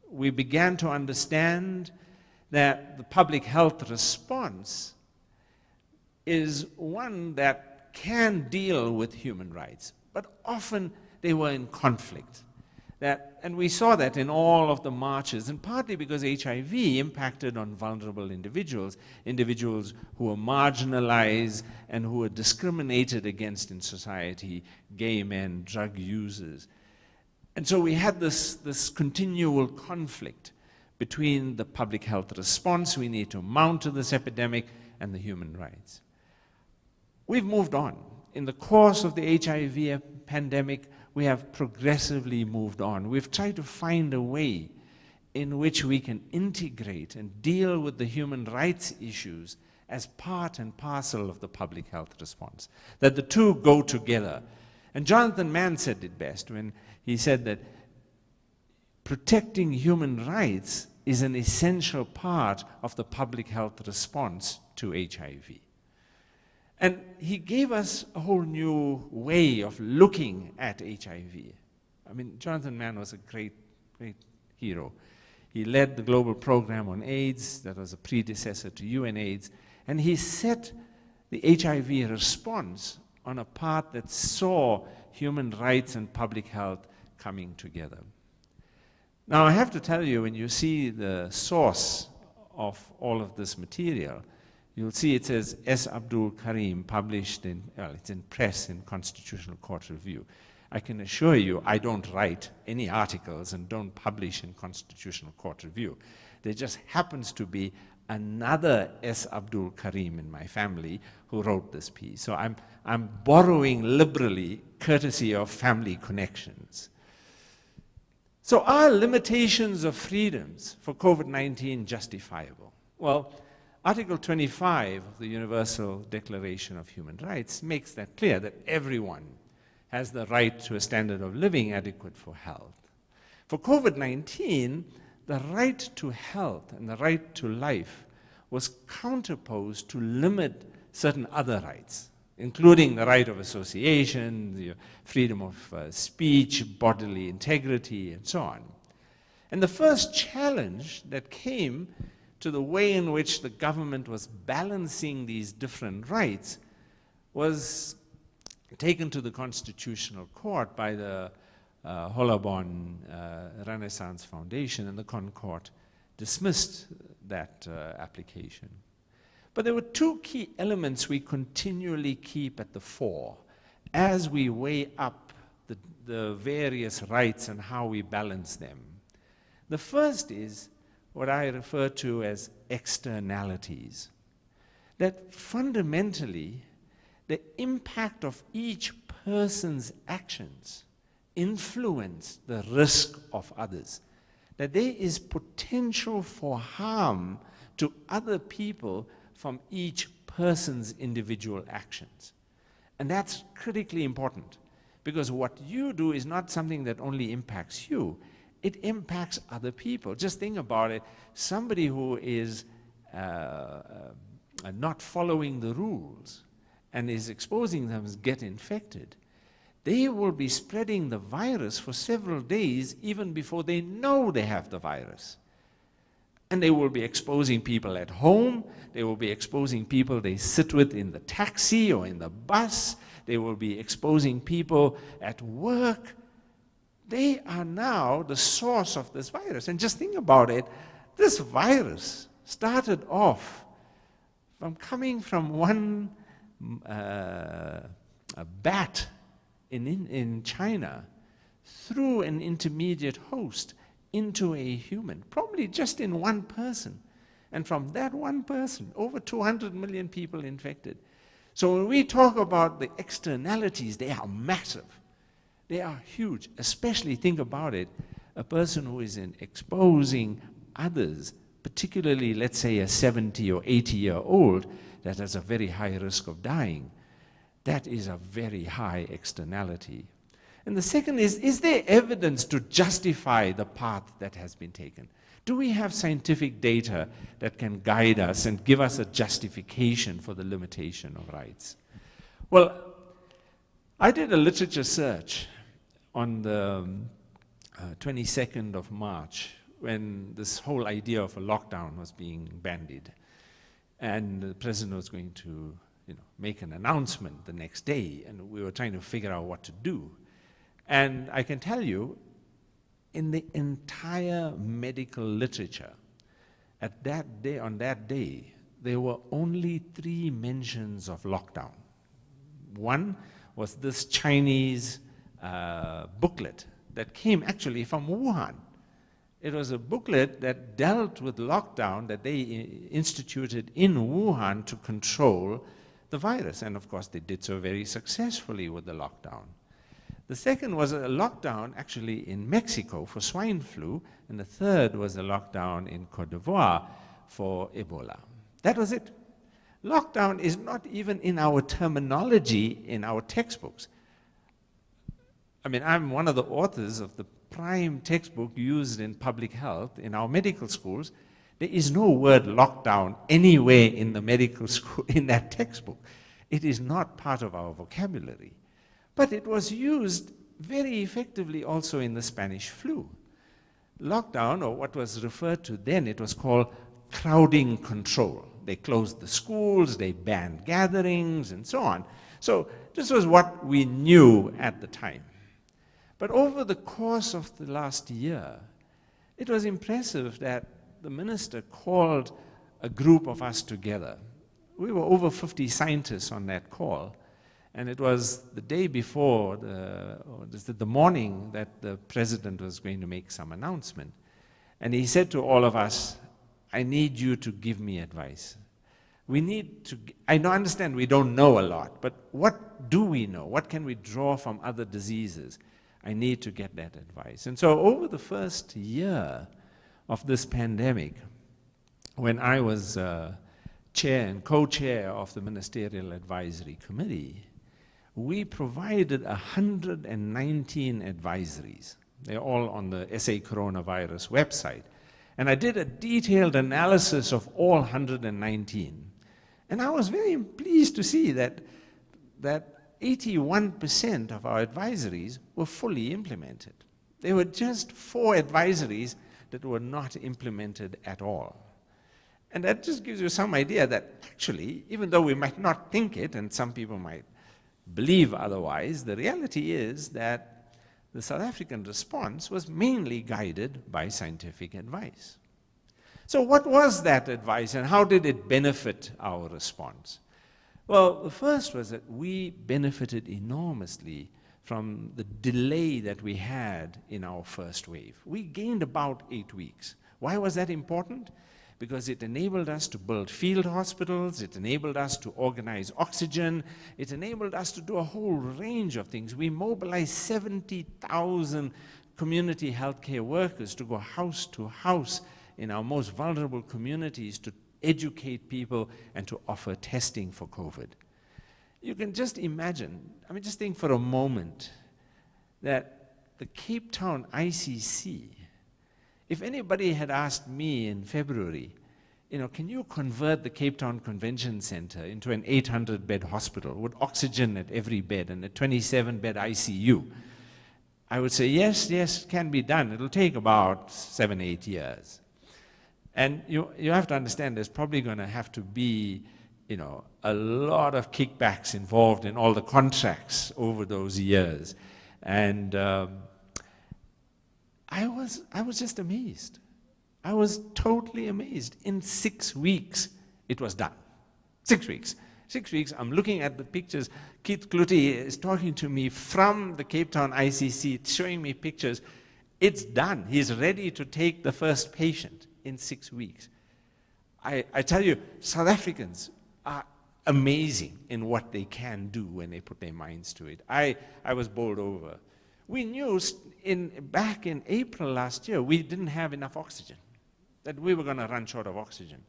We began to understand that the public health response is one that can deal with human rights, but often they were in conflict. And we saw that in all of the marches, and partly because HIV impacted on vulnerable individuals, individuals who were marginalized and who are discriminated against in society, gay men, drug users. And so we had this continual conflict between the public health response we need to mount to this epidemic and the human rights. We've moved on. In the course of the HIV pandemic, we have progressively moved on. We've tried to find a way in which we can integrate and deal with the human rights issues as part and parcel of the public health response, that the two go together. And Jonathan Mann said it best when he said that protecting human rights is an essential part of the public health response to HIV. And he gave us a whole new way of looking at HIV. I mean, Jonathan Mann was a great, great hero. He led the global program on AIDS that was a predecessor to UNAIDS, and he set the HIV response on a path that saw human rights and public health coming together. Now, I have to tell you, when you see the source of all of this material, you'll see it says S. Abdul Karim, published in, well, it's in press in Constitutional Court Review. I can assure you I don't write any articles and don't publish in Constitutional Court Review. There just happens to be another S. Abdul Karim in my family who wrote this piece. So I'm borrowing liberally, courtesy of family connections. So are limitations of freedoms for COVID-19 justifiable? Well, Article 25 of the Universal Declaration of Human Rights makes that clear, that everyone has the right to a standard of living adequate for health. For COVID-19, the right to health and the right to life was counterposed to limit certain other rights, including the right of association, the freedom of speech, bodily integrity, and so on. And the first challenge that came to the way in which the government was balancing these different rights was taken to the Constitutional Court by the Hollabon Renaissance Foundation, and the Concord dismissed that application. But there were two key elements we continually keep at the fore as we weigh up the various rights and how we balance them. The first is what I refer to as externalities. That fundamentally, the impact of each person's actions influence the risk of others. That there is potential for harm to other people from each person's individual actions. And that's critically important, because what you do is not something that only impacts you, it impacts other people. Just think about it. Somebody who is not following the rules and is exposing them to get infected, they will be spreading the virus for several days even before they know they have the virus. And they will be exposing people at home, they will be exposing people they sit with in the taxi or in the bus, they will be exposing people at work. They are now the source of this virus. And just think about it, this virus started off from coming from one a bat in China through an intermediate host into a human, probably just in one person. And from that one person, over 200 million people infected. So when we talk about the externalities, they are massive. They are huge. Especially, think about it, a person who is exposing others, particularly, let's say, a 70 or 80-year-old that has a very high risk of dying. That is a very high externality. And the second is there evidence to justify the path that has been taken? Do we have scientific data that can guide us and give us a justification for the limitation of rights? Well, I did a literature search on the 22nd of March when this whole idea of a lockdown was being bandied. And the president was going to make an announcement the next day, and we were trying to figure out what to do. And I can tell you, in the entire medical literature, at that day, on that day, there were only 3 mentions of lockdown. One was this Chinese booklet that came actually from Wuhan. It was a booklet that dealt with lockdown that they instituted in Wuhan to control the virus. And of course, they did so very successfully with the lockdown. The second was a lockdown actually in Mexico for swine flu, and the third was a lockdown in Cote d'Ivoire for Ebola. That was it. Lockdown is not even in our terminology in our textbooks. I mean, I'm one of the authors of the prime textbook used in public health in our medical schools. There is no word lockdown anywhere in the medical school, in that textbook. It is not part of our vocabulary. But it was used very effectively also in the Spanish flu. Lockdown, or what was referred to then, it was called crowding control. They closed the schools, they banned gatherings, and so on. So this was what we knew at the time. But over the course of the last year, it was impressive that the minister called a group of us together. We were over 50 scientists on that call, and it was the day before, the morning that the president was going to make some announcement. And he said to all of us, I need you to give me advice. We need to, I understand we don't know a lot, but what do we know? What can we draw from other diseases? I need to get that advice. And so over the first year of this pandemic, when I was chair and co-chair of the Ministerial Advisory Committee, we provided 119 advisories. They're all on the SA Coronavirus website. And I did a detailed analysis of all 119. And I was very pleased to see that 81% of our advisories were fully implemented. There were just 4 advisories that were not implemented at all. And that just gives you some idea that actually, even though we might not think it, and some people might believe otherwise, the reality is that the South African response was mainly guided by scientific advice. So what was that advice, and how did it benefit our response? Well, the first was that we benefited enormously from the delay that we had in our first wave. We gained about 8 weeks. Why was that important? Because it enabled us to build field hospitals, it enabled us to organize oxygen, it enabled us to do a whole range of things. We mobilized 70,000 community healthcare workers to go house to house in our most vulnerable communities to educate people and to offer testing for COVID. You can just imagine, I mean, just think for a moment that the Cape Town ICC, if anybody had asked me in February, can you convert the Cape Town Convention Center into an 800-bed hospital with oxygen at every bed and a 27-bed ICU? I would say, yes, it can be done. It'll take about 7-8 years. And you have to understand there's probably going to have to be, a lot of kickbacks involved in all the contracts over those years. And I was just amazed. I was totally amazed. In 6 weeks, it was done. 6 weeks. 6 weeks, I'm looking at the pictures. Keith Kluti is talking to me from the Cape Town ICC, showing me pictures. It's done. He's ready to take the first patient in 6 weeks. I tell you, South Africans are amazing in what they can do when they put their minds to it. I was bowled over. We knew back in April last year, we didn't have enough oxygen, that we were going to run short of oxygen.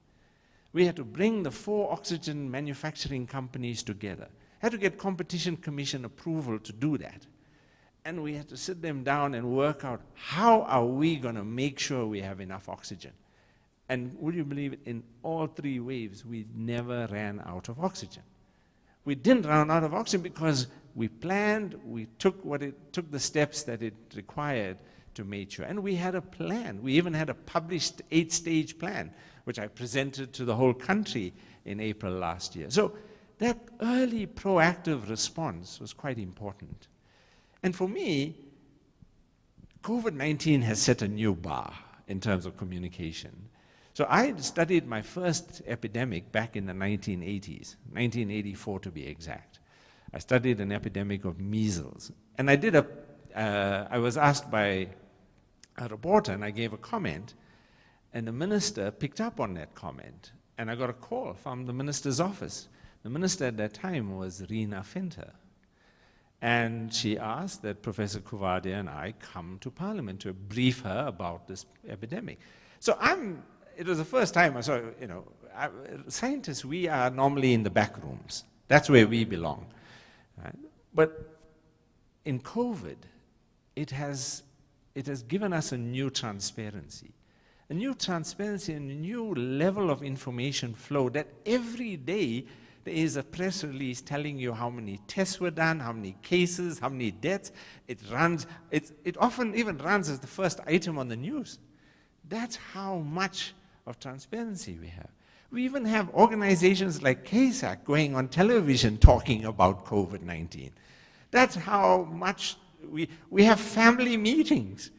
We had to bring the 4 oxygen manufacturing companies together. Had to get Competition Commission approval to do that. And we had to sit them down and work out, how are we going to make sure we have enough oxygen? And would you believe it, in all 3 waves, we never ran out of oxygen. We didn't run out of oxygen because we planned, we took the steps that it required to make sure. And we had a plan. We even had a published 8-stage plan, which I presented to the whole country in April last year. So that early proactive response was quite important. And for me, COVID-19 has set a new bar in terms of communication. So I studied my first epidemic back in the 1980s, 1984 to be exact. I studied an epidemic of measles. And I was asked by a reporter, and I gave a comment, and the minister picked up on that comment. And I got a call from the minister's office. The minister at that time was Rina Finter. And she asked that Professor Kuvadia and I come to Parliament to brief her about this epidemic. So it was the first time I saw, scientists, we are normally in the back rooms. That's where we belong. Right? But in COVID, it has given us a new transparency. A new transparency and a new level of information flow that every day there is a press release telling you how many tests were done, how many cases, how many deaths. It often even runs as the first item on the news. That's how much of transparency we have. We even have organizations like Casac going on television talking about COVID-19. That's how much we have family meetings.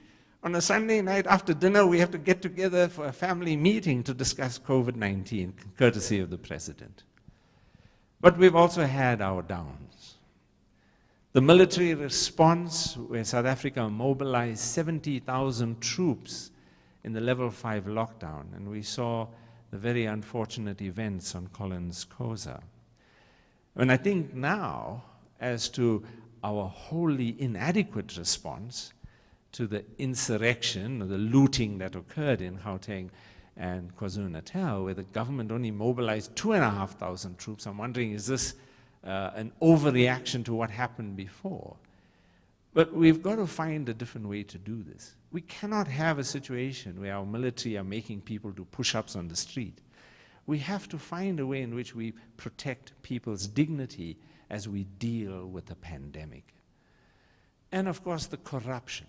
On a Sunday night after dinner, we have to get together for a family meeting to discuss COVID-19, courtesy of the president. But we've also had our downs. The military response, where South Africa mobilized 70,000 troops in the level 5 lockdown, and we saw the very unfortunate events on Collins Kosa. And I think now, as to our wholly inadequate response to the insurrection or the looting that occurred in Gauteng and KwaZulu-Natal, where the government only mobilized 2,500 troops. I'm wondering, is this an overreaction to what happened before? But we've got to find a different way to do this. We cannot have a situation where our military are making people do push-ups on the street. We have to find a way in which we protect people's dignity as we deal with the pandemic. And of course, the corruption.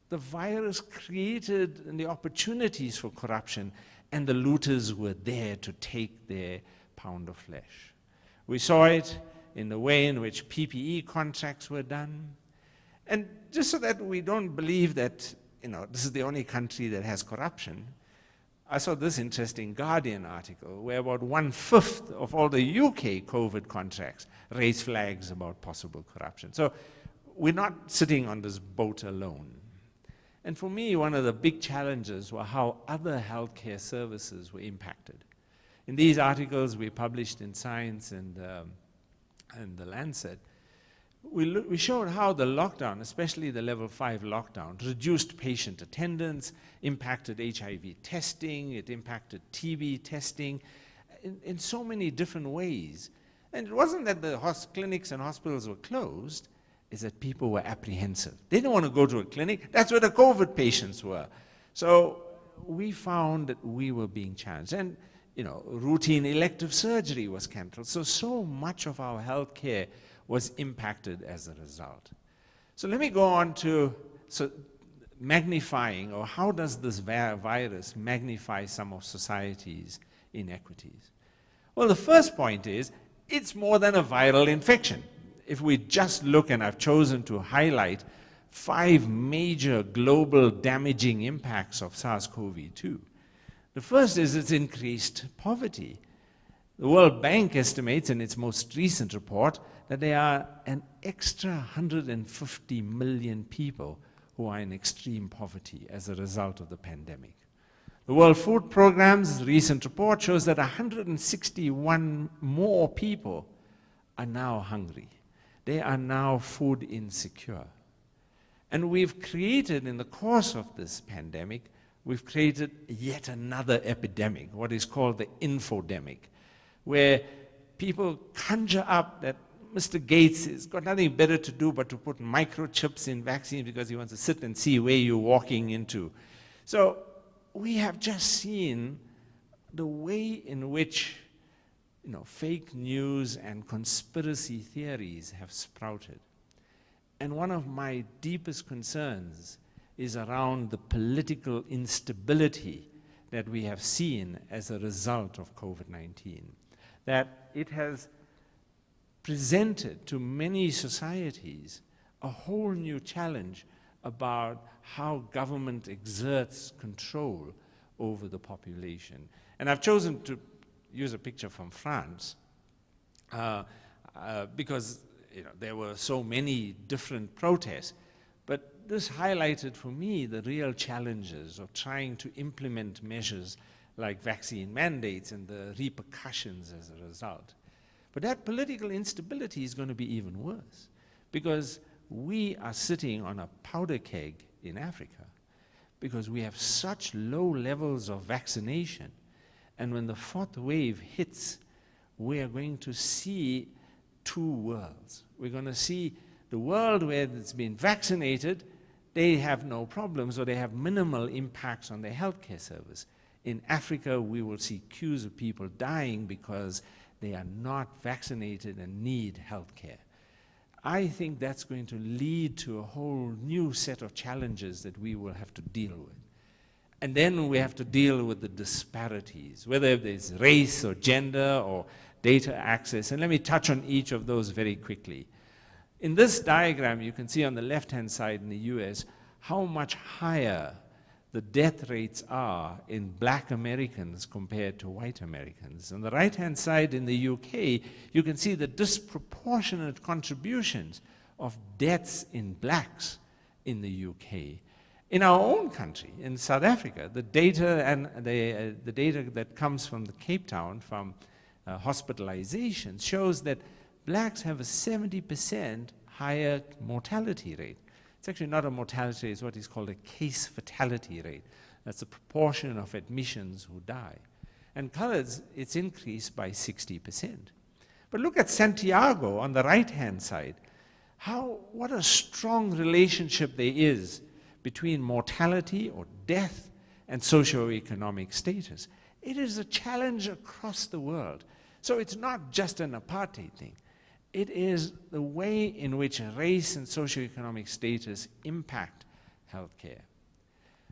The virus created the opportunities for corruption, and the looters were there to take their pound of flesh. We saw it in the way in which PPE contracts were done. And just so that we don't believe that, this is the only country that has corruption, I saw this interesting Guardian article where about 1/5 of all the UK COVID contracts raise flags about possible corruption. So we're not sitting on this boat alone. And for me, one of the big challenges were how other healthcare services were impacted. In these articles we published in Science and The Lancet, we showed how the lockdown, especially the level 5 lockdown, reduced patient attendance, impacted HIV testing, it impacted TB testing in so many different ways. And it wasn't that the clinics and hospitals were closed, is that people were apprehensive. They didn't want to go to a clinic. That's where the COVID patients were. So we found that we were being challenged. And, routine elective surgery was canceled. So much of our healthcare was impacted as a result. So let me go on to magnifying, or how does this virus magnify some of society's inequities? Well, the first point is, it's more than a viral infection. If we just look, and I've chosen to highlight 5 major global damaging impacts of SARS-CoV-2. The first is its increased poverty. The World Bank estimates in its most recent report that there are an extra 150 million people who are in extreme poverty as a result of the pandemic. The World Food Programme's recent report shows that 161 more people are now hungry. They are now food insecure. And we've created, in the course of this pandemic, we've created yet another epidemic, what is called the infodemic, where people conjure up that Mr. Gates has got nothing better to do but to put microchips in vaccines because he wants to sit and see where you're walking into. So we have just seen the way in which fake news and conspiracy theories have sprouted. And one of my deepest concerns is around the political instability that we have seen as a result of COVID-19. That it has presented to many societies a whole new challenge about how government exerts control over the population. And I've chosen to use a picture from France because there were so many different protests, but this highlighted for me the real challenges of trying to implement measures like vaccine mandates and the repercussions as a result. But that political instability is going to be even worse, because we are sitting on a powder keg in Africa, because we have such low levels of vaccination. And when the fourth wave hits, we are going to see two worlds. We're going to see the world where it's been vaccinated, they have no problems or they have minimal impacts on their healthcare service. In Africa, we will see queues of people dying because they are not vaccinated and need healthcare. I think that's going to lead to a whole new set of challenges that we will have to deal with. And then we have to deal with the disparities, whether it's race or gender or data access. And let me touch on each of those very quickly. In this diagram, you can see on the left-hand side in the US how much higher the death rates are in black Americans compared to white Americans. On the right-hand side in the UK, you can see the disproportionate contributions of deaths in blacks in the UK. In our own country, in South Africa, the data and the data that comes from the Cape Town from hospitalizations shows that blacks have a 70% higher mortality rate. It's actually not a mortality rate, it's what is called a case fatality rate. That's the proportion of admissions who die. And coloreds, it's increased by 60%. But look at Santiago on the right-hand side. What a strong relationship there is between mortality or death and socioeconomic status. It is a challenge across the world. So it's not just an apartheid thing. It is the way in which race and socioeconomic status impact healthcare.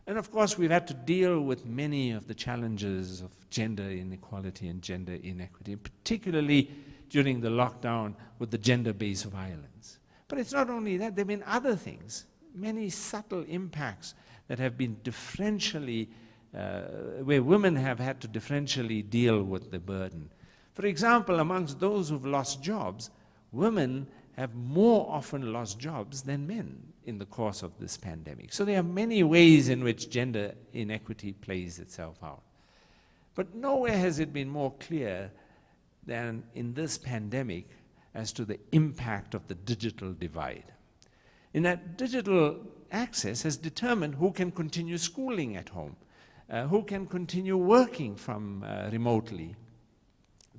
And of course, we've had to deal with many of the challenges of gender inequality and gender inequity, particularly during the lockdown with the gender-based violence. But it's not only that, there have been other things, many subtle impacts that have been differentially, where women have had to differentially deal with the burden. For example, amongst those who've lost jobs, women have more often lost jobs than men in the course of this pandemic. So there are many ways in which gender inequity plays itself out. But nowhere has it been more clear than in this pandemic as to the impact of the digital divide. In that digital access has determined who can continue schooling at home, who can continue working from remotely.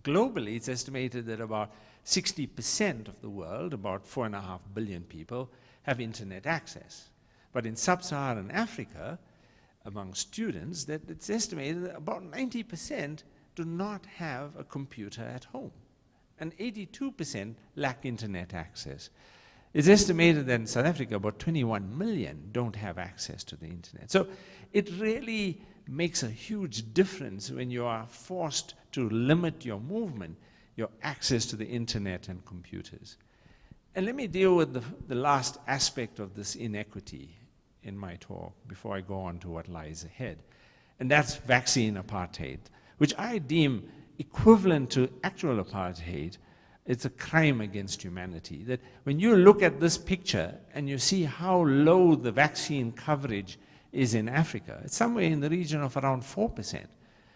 Globally, it's estimated that about 60% of the world, about 4.5 billion people, have internet access. But in sub-Saharan Africa, among students, that it's estimated that about 90% do not have a computer at home, and 82% lack internet access. It's estimated that in South Africa, about 21 million don't have access to the internet. So it really makes a huge difference when you are forced to limit your movement, your access to the internet and computers. And let me deal with the last aspect of this inequity in my talk before I go on to what lies ahead. And that's vaccine apartheid, which I deem equivalent to actual apartheid. It's a crime against humanity. That when you look at this picture and you see how low the vaccine coverage is in Africa, it's somewhere in the region of around 4%.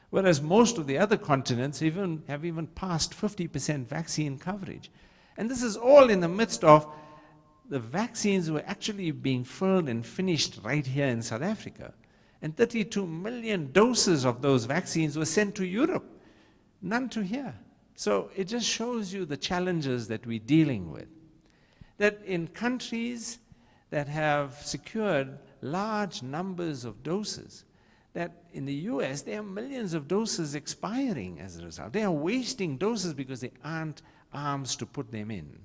Whereas most of the other continents have even passed 50% vaccine coverage. And this is all in the midst of the vaccines were actually being filled and finished right here in South Africa. And 32 million doses of those vaccines were sent to Europe, none to here. So it just shows you the challenges that we're dealing with. That in countries that have secured large numbers of doses, that in the US, there are millions of doses expiring as a result. They are wasting doses because there aren't arms to put them in.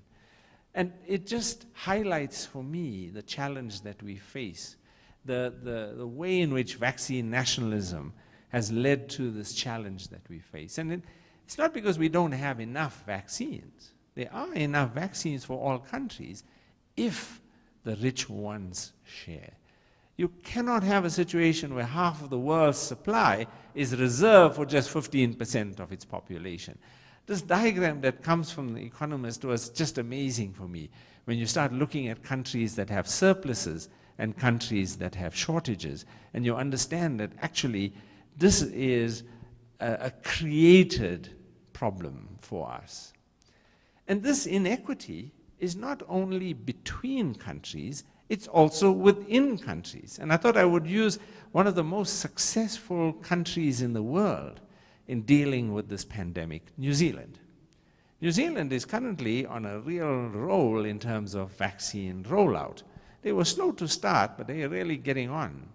And it just highlights for me the challenge that we face, the way in which vaccine nationalism has led to this challenge that we face. And it's not because we don't have enough vaccines. There are enough vaccines for all countries if the rich ones share. You cannot have a situation where half of the world's supply is reserved for just 15% of its population. It This diagram that comes from The Economist was just amazing for me. When you start looking at countries that have surpluses and countries that have shortages, and you understand that actually this is a created problem for us. And this inequity is not only between countries, it's also within countries. And I thought I would use one of the most successful countries in the world in dealing with this pandemic, New Zealand. New Zealand is currently on a real roll in terms of vaccine rollout. They were slow to start, but they are really getting on.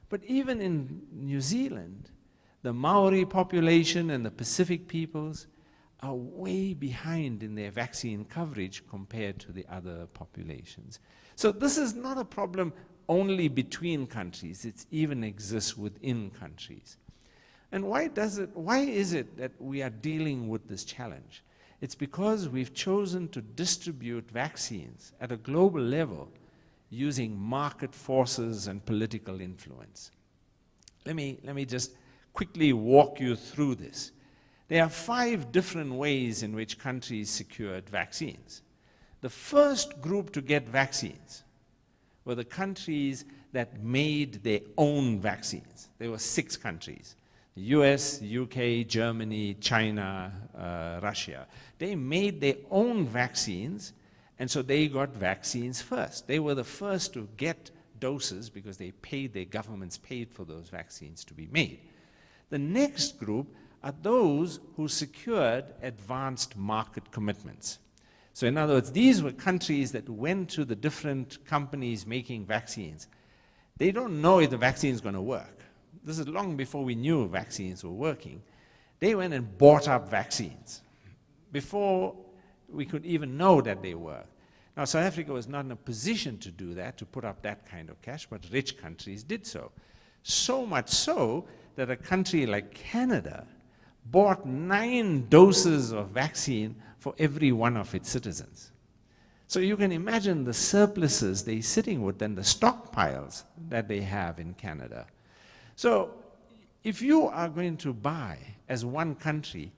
But even in New Zealand, the Maori population and the Pacific peoples are way behind in their vaccine coverage compared to the other populations. So this is not a problem only between countries, it even exists within countries. And why is it that we are dealing with this challenge? It's because we've chosen to distribute vaccines at a global level using market forces and political influence. Let me just quickly walk you through this. There are 5 different ways in which countries secured vaccines. The first group to get vaccines were the countries that made their own vaccines. There were 6 countries: the US, UK, Germany, China, Russia. They made their own vaccines, and so they got vaccines first. They were the first to get doses because their governments paid for those vaccines to be made. The next group are those who secured advanced market commitments. So in other words, these were countries that went to the different companies making vaccines. They don't know if the vaccine is going to work. This is long before we knew vaccines were working. They went and bought up vaccines before we could even know that they worked. Now, South Africa was not in a position to do that, to put up that kind of cash, but rich countries did so. So much so that a country like Canada bought 9 doses of vaccine for every one of its citizens. So you can imagine the surpluses they're sitting with and the stockpiles that they have in Canada. So if you are going to buy, as one country,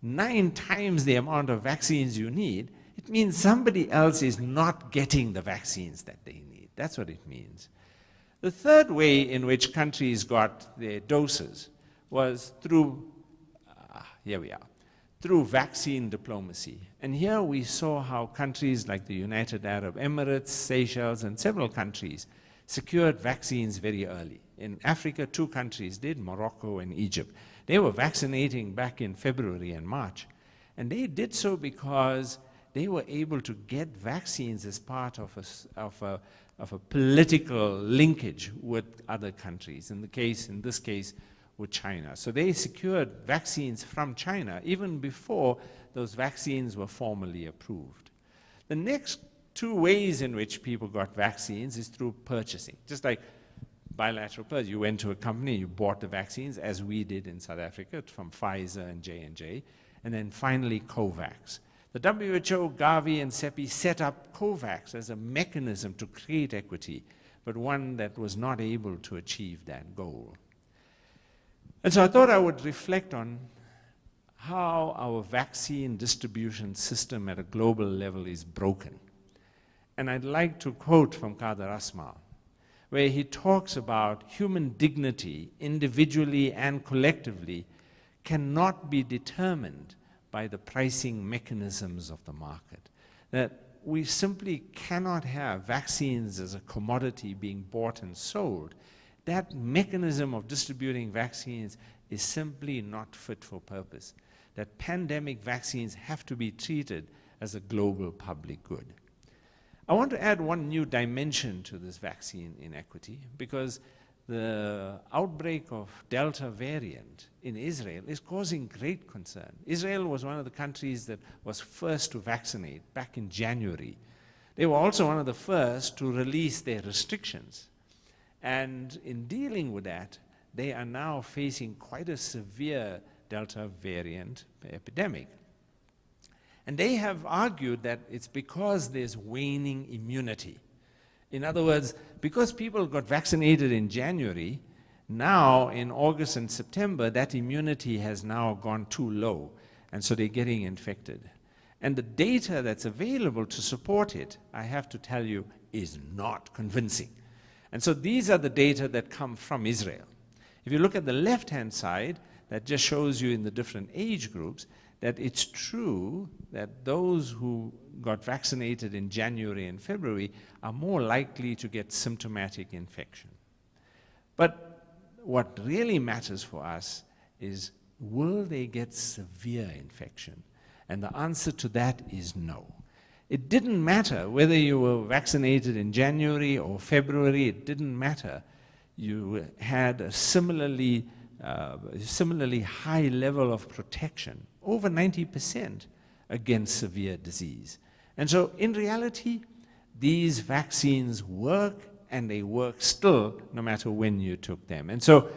9 times the amount of vaccines you need, it means somebody else is not getting the vaccines that they need. That's what it means. The third way in which countries got their doses was through through vaccine diplomacy. And here we saw how countries like the United Arab Emirates, Seychelles, and several countries secured vaccines very early. In Africa, 2 countries did, Morocco and Egypt. They were vaccinating back in February and March. And they did so because they were able to get vaccines as part of a political linkage with other countries, in this case, with China. So they secured vaccines from China even before those vaccines were formally approved. The next 2 ways in which people got vaccines is through purchasing. Just like bilateral purchase, you went to a company, you bought the vaccines, as we did in South Africa from Pfizer and J&J, and then finally COVAX. The WHO, Gavi, and CEPI set up COVAX as a mechanism to create equity, but one that was not able to achieve that goal. And so I thought I would reflect on how our vaccine distribution system at a global level is broken. And I'd like to quote from Kader Asmal, where he talks about human dignity, individually and collectively, cannot be determined by the pricing mechanisms of the market. That we simply cannot have vaccines as a commodity being bought and sold. That mechanism of distributing vaccines is simply not fit for purpose. That pandemic vaccines have to be treated as a global public good. I want to add one new dimension to this vaccine inequity, because the outbreak of Delta variant in Israel is causing great concern. Israel was one of the countries that was first to vaccinate back in January. They were also one of the first to release their restrictions. And in dealing with that, they are now facing quite a severe Delta variant epidemic. And they have argued that it's because there's waning immunity. In other words, because people got vaccinated in January, now in August and September, that immunity has now gone too low. and so they're getting infected. And the data that's available to support it, I have to tell you, is not convincing. And so these are the data that come from Israel. If you look at the left-hand side, that just shows you in the different age groups that it's true that those who got vaccinated in January and February are more likely to get symptomatic infection. But what really matters for us is, will they get severe infection? And the answer to that is no. It didn't matter whether you were vaccinated in January or February, it didn't matter. You had a similarly high level of protection, over 90% against severe disease. And so in reality, these vaccines work, and they work still no matter when you took them. And so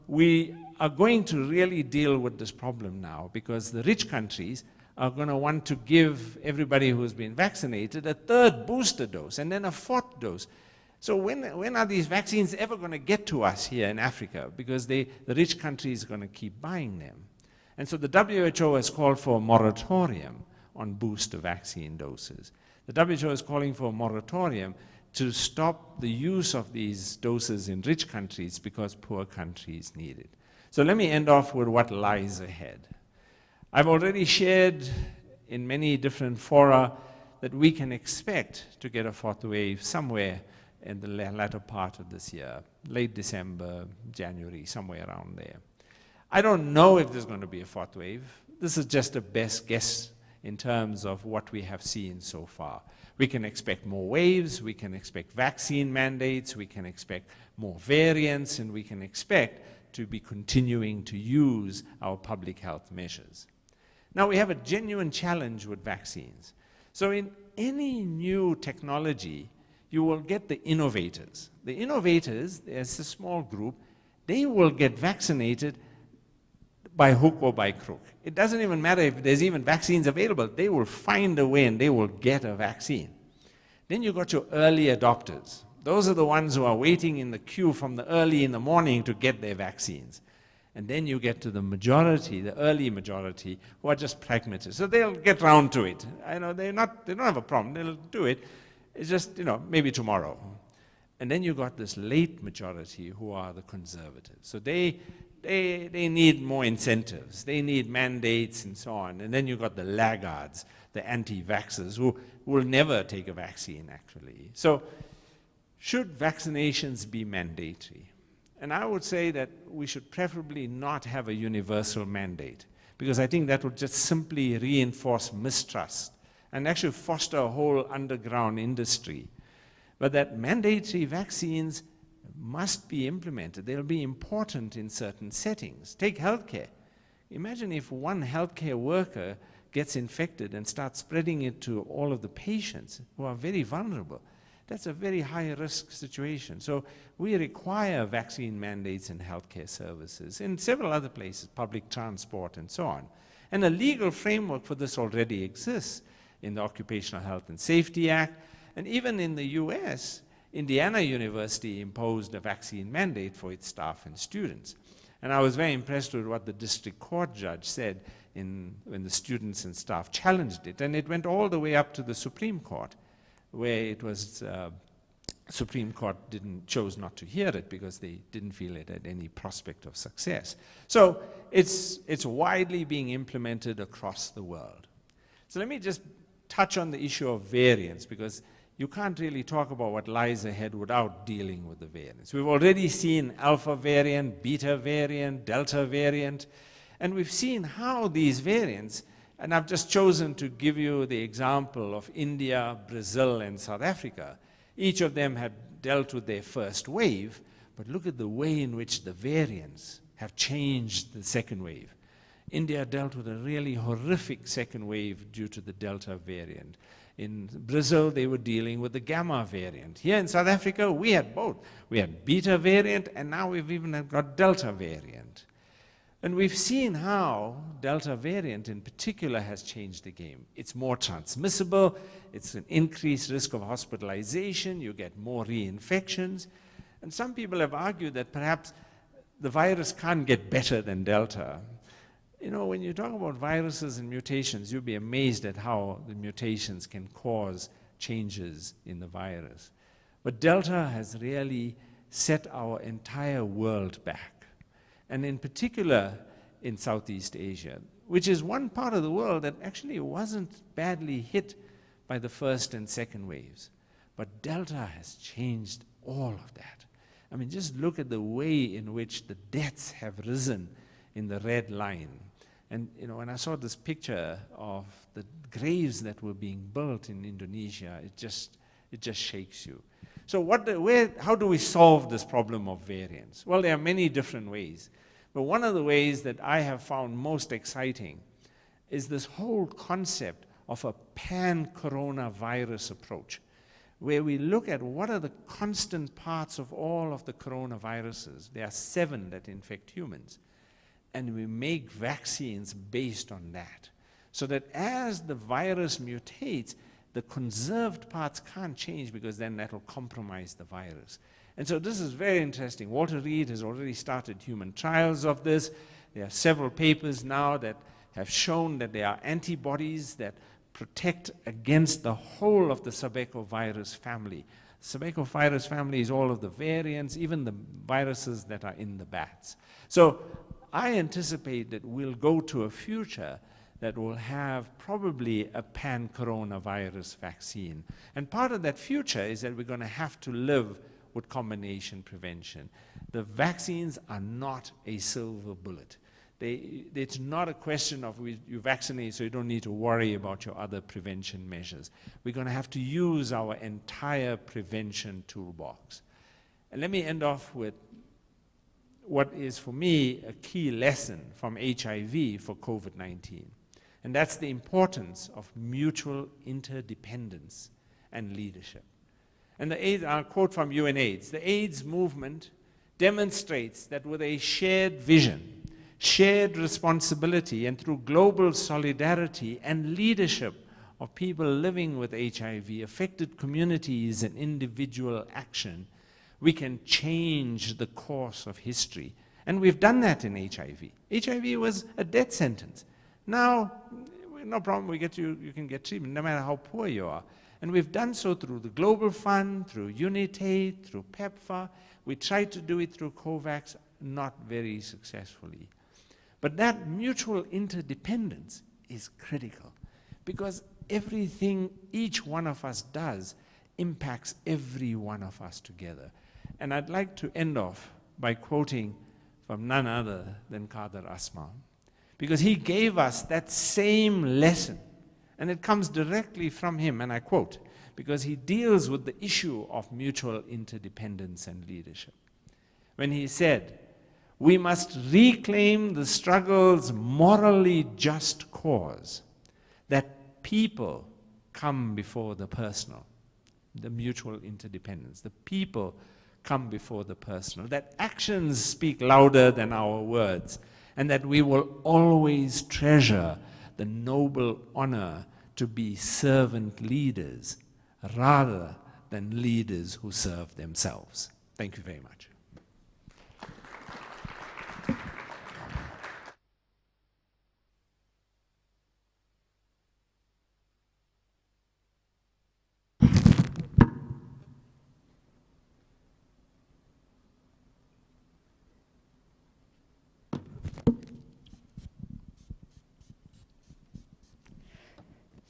we are going to really deal with this problem now, because the rich countries are going to want to give everybody who's been vaccinated a third booster dose and then a fourth dose. So when are these vaccines ever going to get to us here in Africa? Because the rich countries are going to keep buying them. And so the WHO has called for a moratorium on booster vaccine doses. The WHO is calling for a moratorium to stop the use of these doses in rich countries because poor countries need it. So let me end off with what lies ahead. I've already shared in many different fora that we can expect to get a fourth wave somewhere in the latter part of this year, late December, January, somewhere around there. I don't know if there's going to be a fourth wave. This is just a best guess in terms of what we have seen so far. We can expect more waves, we can expect vaccine mandates, we can expect more variants, and we can expect to be continuing to use our public health measures. Now, we have a genuine challenge with vaccines. So in any new technology, you will get the innovators. The innovators, there's a small group, they will get vaccinated by hook or by crook. It doesn't even matter if there's even vaccines available. They will find a way and they will get a vaccine. Then you got your early adopters. Those are the ones who are waiting in the queue from the early in the morning to get their vaccines. And then you get to the majority, the early majority, who are just pragmatists. So they'll get round to it. I know they don't have a problem. They'll do it. It's just, maybe tomorrow. And then you got this late majority who are the conservatives. So they need more incentives. They need mandates and so on. And then you got the laggards, the anti-vaxxers, who will never take a vaccine, actually. So should vaccinations be mandatory? And I would say that we should preferably not have a universal mandate, because I think that would just simply reinforce mistrust and actually foster a whole underground industry. But that mandatory vaccines must be implemented. They'll be important in certain settings. Take healthcare. Imagine if one healthcare worker gets infected and starts spreading it to all of the patients who are very vulnerable. That's a very high-risk situation. So we require vaccine mandates in healthcare services, in several other places, public transport and so on. And a legal framework for this already exists in the Occupational Health and Safety Act. And even in the US, Indiana University imposed a vaccine mandate for its staff and students. And I was very impressed with what the district court judge said when the students and staff challenged it. And it went all the way up to the Supreme Court, where it was Supreme Court chose not to hear it because they didn't feel it had any prospect of success. So it's widely being implemented across the world. So let me just touch on the issue of variants, because you can't really talk about what lies ahead without dealing with the variants. We've already seen alpha variant, beta variant, delta variant, and we've seen how these variants, and I've just chosen to give you the example of India, Brazil, and South Africa. Each of them had dealt with their first wave, but look at the way in which the variants have changed the second wave. India dealt with a really horrific second wave due to the Delta variant. In Brazil, they were dealing with the Gamma variant. Here in South Africa, we had both. We had Beta variant, and now we've even got Delta variant. And we've seen how Delta variant in particular has changed the game. It's more transmissible, it's an increased risk of hospitalization, you get more reinfections. And some people have argued that perhaps the virus can't get better than Delta. you know, when you talk about viruses and mutations, you'll be amazed at how the mutations can cause changes in the virus. But Delta has really set our entire world back. And in particular, in Southeast Asia, which is one part of the world that actually wasn't badly hit by the first and second waves. But Delta has changed all of that. I mean, just look at the way in which the deaths have risen in the red line. And you know, when I saw this picture of the graves that were being built in Indonesia, it just shakes you. So how do we solve this problem of variants? Well, there are many different ways. But one of the ways that I have found most exciting is this whole concept of a pan-coronavirus approach, where we look at what are the constant parts of all of the coronaviruses. There are 7 that infect humans. And we make vaccines based on that, so that as the virus mutates, the conserved parts can't change, because then that will compromise the virus. And so this is very interesting. Walter Reed has already started human trials of this. There are several papers now that have shown that there are antibodies that protect against the whole of the Sabecovirus family. Sabecovirus family is all of the variants, even the viruses that are in the bats. So I anticipate that we'll go to a future that will have probably a pan-coronavirus vaccine. And part of that future is that we're going to have to live with combination prevention. The vaccines are not a silver bullet. It's not a question of you vaccinate so you don't need to worry about your other prevention measures. We're going to have to use our entire prevention toolbox. And let me end off with what is, for me, a key lesson from HIV for COVID-19. And that's the importance of mutual interdependence and leadership. And I'll quote from UNAIDS, the AIDS movement demonstrates that with a shared vision, shared responsibility, and through global solidarity and leadership of people living with HIV, affected communities, and individual action, we can change the course of history. And we've done that in HIV. HIV was a death sentence. Now, no problem, you can get treatment no matter how poor you are. And we've done so through the Global Fund, through UNITAID, through PEPFAR. We tried to do it through COVAX, not very successfully. But that mutual interdependence is critical, because everything each one of us does impacts every one of us together. And I'd like to end off by quoting from none other than Kader Asmal, because he gave us that same lesson, and it comes directly from him, and I quote, because he deals with the issue of mutual interdependence and leadership. When he said, "We must reclaim the struggle's morally just cause, that people come before the personal," the mutual interdependence. The people come before the personal, that actions speak louder than our words, and that we will always treasure the noble honor to be servant leaders rather than leaders who serve themselves. Thank you very much.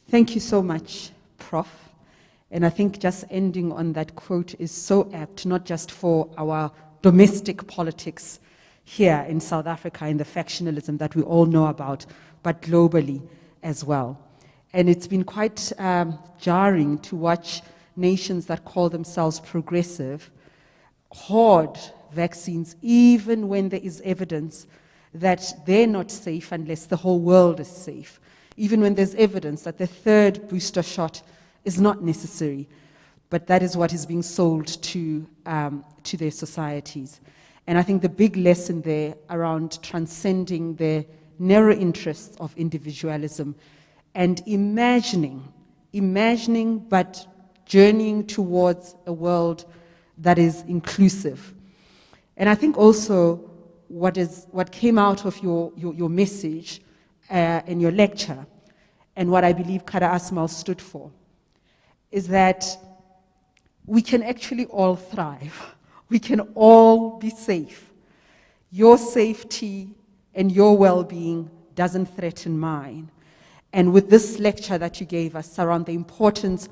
Thank you so much, Prof. And I think just ending on that quote is so apt, not just for our domestic politics here in South Africa and the factionalism that we all know about, but globally as well. And it's been quite jarring to watch nations that call themselves progressive hoard vaccines, even when there is evidence that they're not safe unless the whole world is safe. Even when there's evidence that the 3rd booster shot is not necessary, but that is what is being sold to their societies. And I think the big lesson there around transcending the narrow interests of individualism and imagining but journeying towards a world that is inclusive. And I think also what came out of your message in your lecture, and what I believe Kader Asmal stood for, is that we can actually all thrive. We can all be safe. Your safety and your well-being doesn't threaten mine. And with this lecture that you gave us around the importance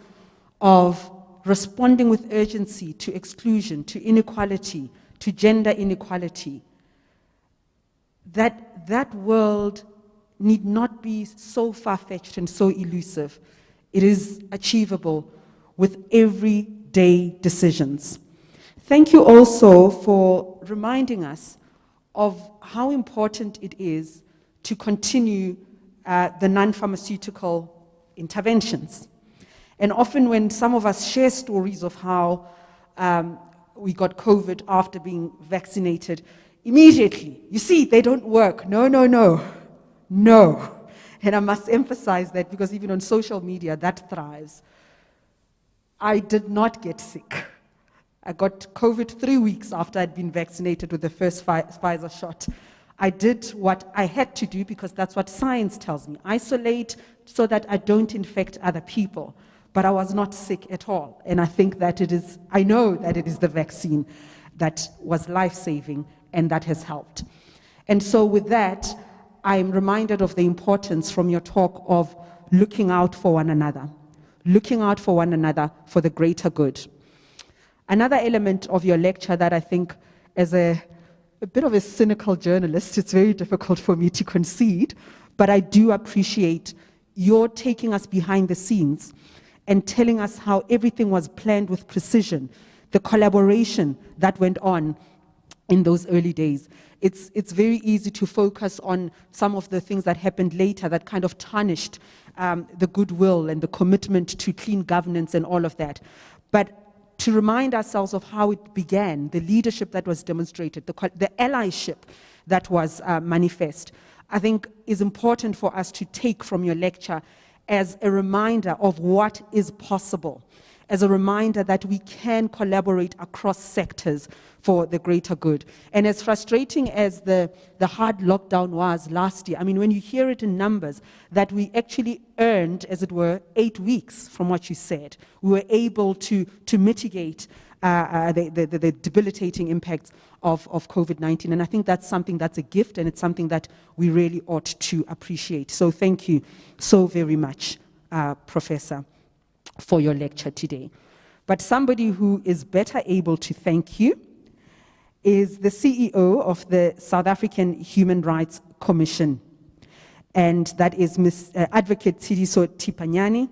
of responding with urgency to exclusion, to inequality, to gender inequality, that world need not be so far-fetched and so elusive. It is achievable with everyday decisions. Thank you also for reminding us of how important it is to continue the non-pharmaceutical interventions. And often when some of us share stories of how we got COVID after being vaccinated, immediately, you see, they don't work. No, no, no, no. And I must emphasize that because even on social media, that thrives. I did not get sick. I got COVID 3 weeks after I'd been vaccinated with the first Pfizer shot. I did what I had to do because that's what science tells me. Isolate so that I don't infect other people. But I was not sick at all. And I think that I know that it is the vaccine that was life-saving and that has helped. And so with that, I'm reminded of the importance from your talk of looking out for one another. Looking out for one another for the greater good. Another element of your lecture that I think, as a bit of a cynical journalist, it's very difficult for me to concede, but I do appreciate your taking us behind the scenes and telling us how everything was planned with precision, the collaboration that went on in those early days. It's very easy to focus on some of the things that happened later that kind of tarnished the goodwill and the commitment to clean governance and all of that. But to remind ourselves of how it began, the leadership that was demonstrated, the allyship that was manifest, I think is important for us to take from your lecture as a reminder of what is possible, as a reminder that we can collaborate across sectors for the greater good. And as frustrating as the hard lockdown was last year, I mean, when you hear it in numbers, that we actually earned, as it were, 8 weeks from what you said. We were able to mitigate the debilitating impacts of COVID-19. And I think that's something that's a gift, and it's something that we really ought to appreciate. So thank you so very much, Professor, for your lecture today. But somebody who is better able to thank you is the CEO of the South African Human Rights Commission, and that is Ms. Advocate Tsidiso Tipanyani,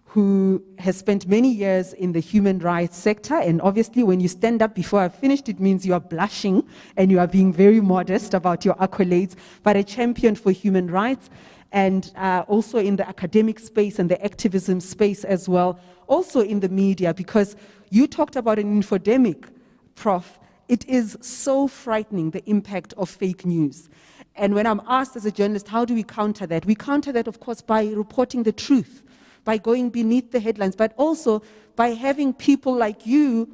who has spent many years in the human rights sector. And obviously, when you stand up before I've finished, it means you are blushing and you are being very modest about your accolades, but a champion for human rights, and also in the academic space and the activism space as well, also in the media, because you talked about an infodemic, Prof. It is so frightening, the impact of fake news. And when I'm asked as a journalist, how do we counter that? We counter that, of course, by reporting the truth, by going beneath the headlines, but also by having people like you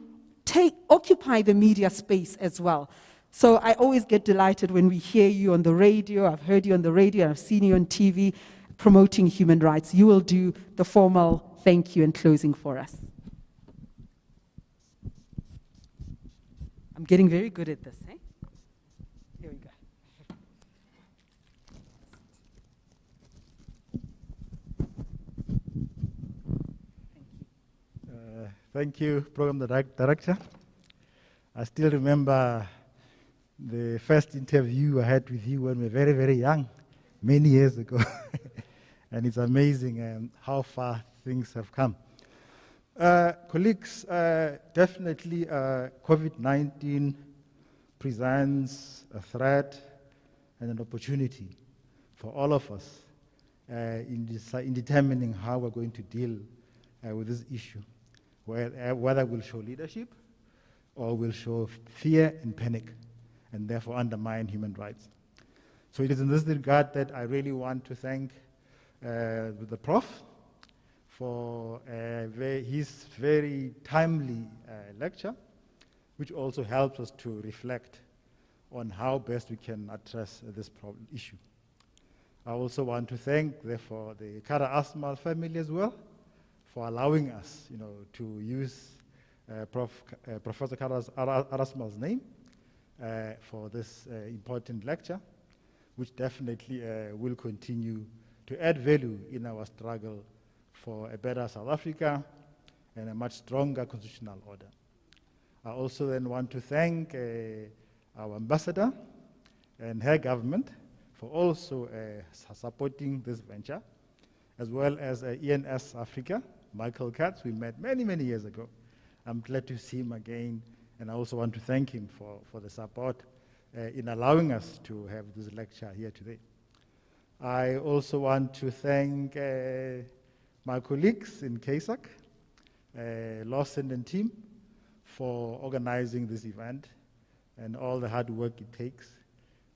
occupy the media space as well. So I always get delighted when we hear you on the radio. I've heard you on the radio, I've seen you on TV promoting human rights. You will do the formal thank you and closing for us. I'm getting very good at this, eh? Here we go. Thank you, Program Director. I still remember the first interview I had with you when we were very, very young, many years ago. And it's amazing how far things have come. Colleagues, definitely COVID-19 presents a threat and an opportunity for all of us in determining how we're going to deal with this issue, whether we'll show leadership or we'll show fear and panic, and therefore undermine human rights. So it is in this regard that I really want to thank the Prof for his very timely lecture, which also helps us to reflect on how best we can address this issue. I also want to thank, therefore, the Kader Asmal family as well for allowing us, to use Professor Kader Asmal's name for this important lecture, which definitely will continue to add value in our struggle for a better South Africa and a much stronger constitutional order. I also then want to thank our ambassador and her government for also supporting this venture, as well as ENS Africa, Michael Katz, we met many, many years ago. I'm glad to see him again, and I also want to thank him for the support in allowing us to have this lecture here today. I also want to thank my colleagues in Casac, Lawson and team, for organizing this event and all the hard work it takes.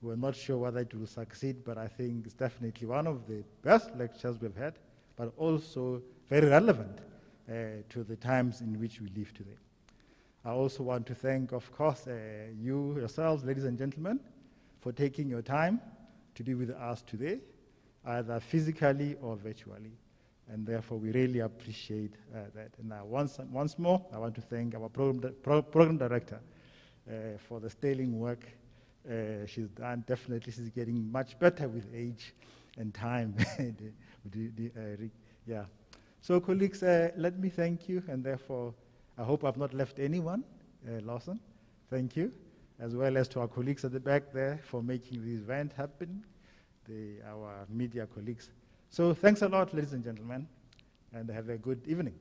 We're not sure whether it will succeed, but I think it's definitely one of the best lectures we've had, but also very relevant to the times in which we live today. I also want to thank, of course, you yourselves, ladies and gentlemen, for taking your time to be with us today, either physically or virtually. And therefore, we really appreciate that. And now, once more, I want to thank our program director for the sterling work she's done. Definitely, she's getting much better with age and time. Yeah. So, colleagues, let me thank you, and therefore, I hope I've not left anyone. Lawson, thank you, as well as to our colleagues at the back there for making this event happen, our media colleagues. So thanks a lot, ladies and gentlemen, and have a good evening.